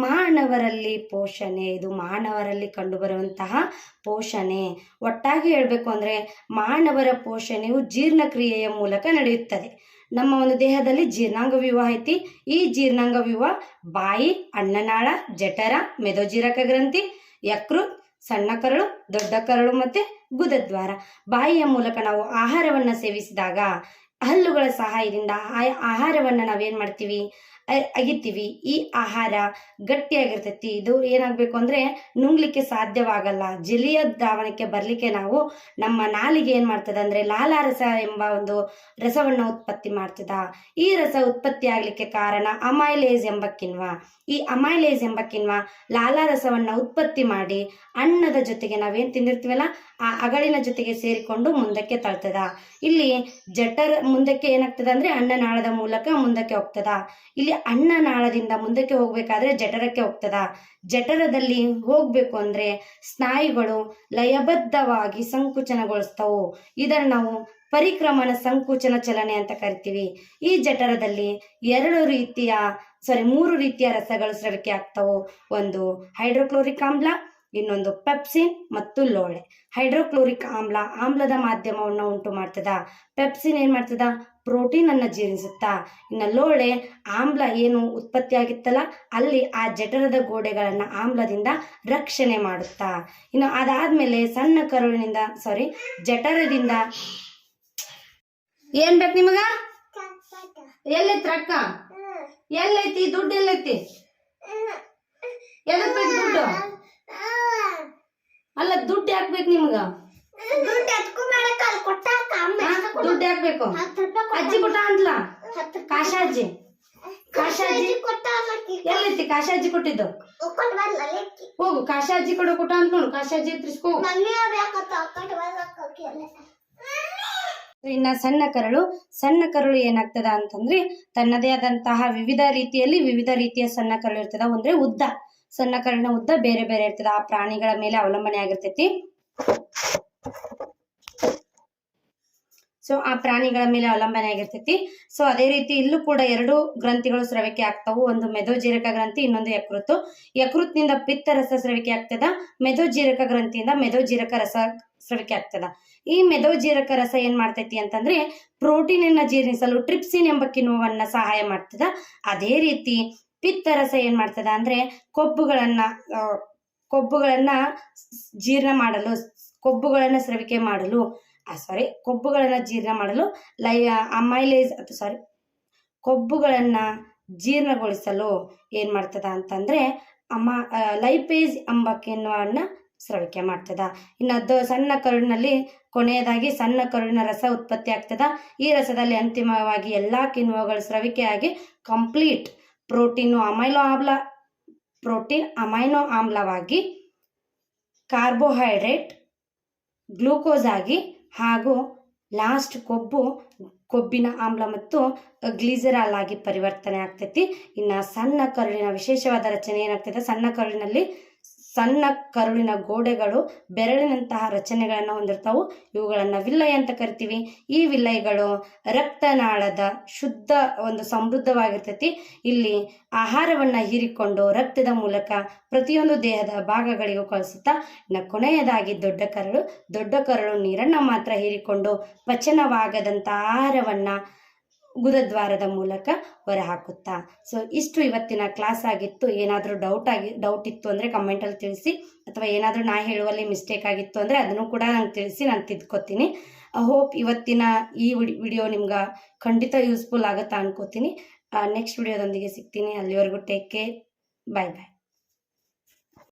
Speaker 1: ಮಾನವರಲ್ಲಿ ಪೋಷಣೆ, ಇದು ಮಾನವರಲ್ಲಿ ಕಂಡುಬರುವಂತಹ ಪೋಷಣೆ. ಒಟ್ಟಾಗಿ ಹೇಳಬೇಕು ಅಂದ್ರೆ ಮಾನವರ ಪೋಷಣೆಯು ಜೀರ್ಣಕ್ರಿಯೆಯ ಮೂಲಕ ನಡೆಯುತ್ತದೆ. ನಮ್ಮ ಒಂದು ದೇಹದಲ್ಲಿ ಜೀರ್ಣಾಂಗ ವ್ಯೂಹ ಐತಿ. ಈ ಜೀರ್ಣಾಂಗ ವ್ಯೂಹ ಬಾಯಿ, ಅನ್ನನಾಳ, ಜಠರ, ಮೆದೋಜೀರಕ ಗ್ರಂಥಿ, ಯಕೃತ್, ಸಣ್ಣ ಕರಳು, ದೊಡ್ಡ ಕರಳು ಮತ್ತೆ ಗುದದ್ವಾರ. ಬಾಯಿಯ ಮೂಲಕ ನಾವು ಆಹಾರವನ್ನ ಸೇವಿಸಿದಾಗ ಹಲ್ಲುಗಳ ಸಹಾಯದಿಂದ ಆಹಾರವನ್ನ ನಾವೇನ್ ಮಾಡ್ತೀವಿ, ಅಗಿತೀವಿ. ಈ ಆಹಾರ ಗಟ್ಟಿಯಾಗಿರ್ತೈತಿ. ಇದು ಏನಾಗ್ಬೇಕು ಅಂದ್ರೆ ನುಂಗ್ಲಿಕ್ಕೆ ಸಾಧ್ಯವಾಗಲ್ಲ. ಜಲೀಯ ದ್ರಾವಣಕ್ಕೆ ಬರ್ಲಿಕ್ಕೆ ನಾವು ನಮ್ಮ ನಾಲಿಗೆ ಏನ್ ಮಾಡ್ತದ ಅಂದ್ರೆ ಲಾಲಾರಸ ಎಂಬ ಒಂದು ರಸವನ್ನ ಉತ್ಪತ್ತಿ ಮಾಡ್ತದ. ಈ ರಸ ಉತ್ಪತ್ತಿ ಆಗ್ಲಿಕ್ಕೆ ಕಾರಣ ಅಮೈಲೇಸ್ ಎಂಬ ಕಿಣ್ವ. ಈ ಅಮೈಲೇಸ್ ಎಂಬ ಕಿಣ್ವ ಲಾಲಾರಸವನ್ನ ಉತ್ಪತ್ತಿ ಮಾಡಿ ಅನ್ನದ ಜೊತೆಗೆ ನಾವೇನ್ ತಿಂದಿರ್ತೀವಲ್ಲ ಆ ಅಗಳಿನ ಜೊತೆಗೆ ಸೇರಿಕೊಂಡು ಮುಂದಕ್ಕೆ ತಳ್ತದ. ಇಲ್ಲಿ ಜಠರ ಮುಂದಕ್ಕೆ ಏನಾಗ್ತದ ಅಂದ್ರೆ ಅನ್ನನಾಳದ ಮೂಲಕ ಮುಂದಕ್ಕೆ ಹೋಗ್ತದ. ಇಲ್ಲಿ ಅನ್ನನಾಳದಿಂದ ಮುಂದಕ್ಕೆ ಹೋಗ್ಬೇಕಾದ್ರೆ ಜಠರಕ್ಕೆ ಹೋಗ್ತದ. ಜಠರದಲ್ಲಿ ಹೋಗ್ಬೇಕು ಅಂದ್ರೆ ಸ್ನಾಯುಗಳು ಲಯಬದ್ಧವಾಗಿ ಸಂಕುಚನಗೊಳಿಸ್ತವು. ಇದನ್ನು ನಾವು ಪರಿಕ್ರಮಣ ಸಂಕುಚನ ಚಲನೆ ಅಂತ ಕರಿತೀವಿ. ಈ ಜಠರದಲ್ಲಿ ಮೂರು ರೀತಿಯ ರಸಗಳು ಸ್ರವಿಕೆ ಆಗ್ತವು. ಒಂದು ಹೈಡ್ರೋಕ್ಲೋರಿಕ್ ಆಮ್ಲ, ಇನ್ನೊಂದು ಪೆಪ್ಸಿನ್ ಮತ್ತು ಲೋಳೆ. ಹೈಡ್ರೋಕ್ಲೋರಿಕ್ ಆಮ್ಲ ಆಮ್ಲದ ಮಾಧ್ಯಮವನ್ನು ಉಂಟು ಮಾಡ್ತದ. ಪೆಪ್ಸಿನ್ ಏನ್ ಮಾಡ್ತದ, ಪ್ರೋಟೀನ್ ಅನ್ನ ಜೀರ್ಣಿಸುತ್ತಾ. ಇನ್ನು ಲೋಳೆ ಆಮ್ಲ ಏನು ಉತ್ಪತ್ತಿ ಆಗಿತ್ತಲ್ಲ ಅಲ್ಲಿ ಆ ಜಠರದ ಗೋಡೆಗಳನ್ನ ಆಮ್ಲದಿಂದ ರಕ್ಷಣೆ ಮಾಡುತ್ತಾ. ಇನ್ನು ಅದಾದ್ಮೇಲೆ ಸಣ್ಣ ಕರುಳಿನಿಂದ ಜಠರದಿಂದ ಏನ್ ಬೇಕು ನಿಮಗ, ಎಲ್ಲೈತಿ ರೊಕ್ಕ, ಎಲ್ಲೈತಿ ದುಡ್ಡು, ಎಲ್ಲೈತಿ, ಎದಕ್ ಬೇಕು ದುಡ್ಡು? ಅಲ್ಲ ದುಡ್ಡು ಯಾಕ್ಬೇಕು ನಿಮ್ಗ, ದುಡ್ಡು ಯಾಕ್ಬೇಕು? ಅಜ್ಜಿ ಕೊಟ್ಟ ಅಂತಲ, ಕಾಶಾಜ್ಜಿ ಎಲ್ಲೈತಿ? ಕಾಶಾಜ್ಜಿ ಕೊಟ್ಟಿದ್ದು ಹೋಗು, ಕಾಶಾಜ್ಜಿ ಕೊಡೋ ಕೊಟ್ಟ ಅಂತ ನೋಡು, ಕಾಶಾಜ್ಜಿ ತಿರ್ಸ್ಕೋ. ಇನ್ನ ಸಣ್ಣ ಕರಳು ಏನಾಗ್ತದ ಅಂತಂದ್ರೆ ತನ್ನದೇ ಆದಂತಹ ವಿವಿಧ ರೀತಿಯ ಸಣ್ಣ ಕರಳು ಇರ್ತದ. ಅಂದ್ರೆ ಉದ್ದ, ಸಣ್ಣ ಕರಳಿನ ಉದ್ದ ಬೇರೆ ಬೇರೆ ಇರ್ತದ. ಆ ಪ್ರಾಣಿಗಳ ಮೇಲೆ ಅವಲಂಬನೆ ಆಗಿರ್ತೈತಿ. ಸೊ ಆ ಪ್ರಾಣಿಗಳ ಮೇಲೆ ಅವಲಂಬನೆ ಆಗಿರ್ತೈತಿ. ಸೊ ಅದೇ ರೀತಿ ಇಲ್ಲೂ ಕೂಡ ಎರಡು ಗ್ರಂಥಿಗಳು ಸ್ರವಿಕೆ ಆಗ್ತಾವು. ಒಂದು ಮೆದೋಜೀರಕ ಗ್ರಂಥಿ, ಇನ್ನೊಂದು ಯಕೃತ್ತು. ಯಕೃತ್ನಿಂದ ಪಿತ್ತ ರಸ ಸ್ರವಿಕೆ ಆಗ್ತದ. ಮೆದೋಜೀರಕ ಗ್ರಂಥಿಯಿಂದ ಮೆದೋಜೀರಕ ರಸ ಸ್ರವಿಕೆ ಆಗ್ತದ. ಈ ಮೆದೋಜೀರಕ ರಸ ಏನ್ ಮಾಡ್ತೈತಿ ಅಂತಂದ್ರೆ ಪ್ರೋಟೀನ್ ಅನ್ನ ಜೀರ್ಣಿಸಲು ಟ್ರಿಪ್ಸಿನ್ ಎಂಬ ಕಿಣ್ವವನ್ನ ಸಹಾಯ ಮಾಡ್ತದ. ಅದೇ ರೀತಿ ಪಿತ್ತರಸ ಏನ್ ಮಾಡ್ತದ ಅಂದ್ರೆ ಕೊಬ್ಬುಗಳನ್ನ ಜೀರ್ಣ ಮಾಡಲು, ಕೊಬ್ಬುಗಳನ್ನ ಸ್ರವಿಕೆ ಮಾಡಲು ಕೊಬ್ಬುಗಳನ್ನ ಜೀರ್ಣ ಮಾಡಲು ಕೊಬ್ಬುಗಳನ್ನ ಜೀರ್ಣಗೊಳಿಸಲು ಏನ್ ಮಾಡ್ತದ ಅಂತಂದ್ರೆ ಲೈಪೇಸ್ ಎಂಬ ಕಿಣ್ವವನ್ನ ಸ್ರವಿಕೆ ಮಾಡ್ತದ. ಇನ್ನು ಸಣ್ಣ ಕರುಳಿನಲ್ಲಿ ಕೊನೆಯದಾಗಿ ಸಣ್ಣ ಕರುಳಿನ ರಸ ಉತ್ಪತ್ತಿ ಆಗ್ತದ. ಈ ರಸದಲ್ಲಿ ಅಂತಿಮವಾಗಿ ಎಲ್ಲಾ ಕಿಣ್ವಗಳು ಸ್ರವಿಕೆ ಆಗಿ ಕಂಪ್ಲೀಟ್ ಪ್ರೋಟೀನ್ ಅಮೈನೋ ಆಮ್ಲವಾಗಿ, ಕಾರ್ಬೋಹೈಡ್ರೇಟ್, ಗ್ಲೂಕೋಸ್ ಆಗಿ, ಹಾಗೂ ಲಾಸ್ಟ್ ಕೊಬ್ಬಿನ ಆಮ್ಲ ಮತ್ತು ಗ್ಲಿಸರಾಲ್ ಆಗಿ ಪರಿವರ್ತನೆ ಆಗ್ತೈತಿ. ಇನ್ನು ಸಣ್ಣ ಕರುಳಿನ ವಿಶೇಷವಾದ ರಚನೆ ಏನಾಗ್ತದೆ, ಸಣ್ಣ ಕರುಳಿನ ಗೋಡೆಗಳು ಬೆರಳಿನಂತಹ ರಚನೆಗಳನ್ನು ಹೊಂದಿರ್ತಾವು. ಇವುಗಳನ್ನ ವಿಲ್ಲೈ ಅಂತ ಕರಿತೀವಿ. ಈ ವಿಲ್ಲೈಗಳು ರಕ್ತನಾಳದ ಸಮೃದ್ಧವಾಗಿರ್ತೈತಿ. ಇಲ್ಲಿ ಆಹಾರವನ್ನ ಹೀರಿಕೊಂಡು ರಕ್ತದ ಮೂಲಕ ಪ್ರತಿಯೊಂದು ದೇಹದ ಭಾಗಗಳಿಗೂ ಕಳಿಸುತ್ತಾ. ಇನ್ನು ಕೊನೆಯದಾಗಿ ದೊಡ್ಡ ಕರಳು ನೀರನ್ನ ಮಾತ್ರ ಹೀರಿಕೊಂಡು ಪಚನವಾಗದಂತ ಆಹಾರವನ್ನ ಗುದದ್ವಾರದ ಮೂಲಕ ಹೊರಹಾಕುತ್ತಾ. ಸೊ ಇಷ್ಟು ಇವತ್ತಿನ ಕ್ಲಾಸ್ ಆಗಿತ್ತು. ಏನಾದರೂ ಡೌಟ್ ಇತ್ತು ಅಂದರೆ ಕಮೆಂಟಲ್ಲಿ ತಿಳಿಸಿ, ಅಥವಾ ಏನಾದರೂ ನಾ ಹೇಳುವಲ್ಲಿ ಮಿಸ್ಟೇಕ್ ಆಗಿತ್ತು ಅಂದರೆ ಅದನ್ನು ಕೂಡ ನಂಗೆ ತಿಳಿಸಿ, ನಾನು ತಿದ್ಕೋತೀನಿ. ಹೋಪ್ ಇವತ್ತಿನ ಈ ವಿಡಿಯೋ ನಿಮ್ಗೆ ಖಂಡಿತ ಯೂಸ್ಫುಲ್ ಆಗುತ್ತಾ ಅನ್ಕೋತೀನಿ. ನೆಕ್ಸ್ಟ್ ವಿಡಿಯೋದೊಂದಿಗೆ ಸಿಗ್ತೀನಿ. ಅಲ್ಲಿವರೆಗೂ ಟೇಕ್ ಕೇರ್. ಬಾಯ್ ಬಾಯ್.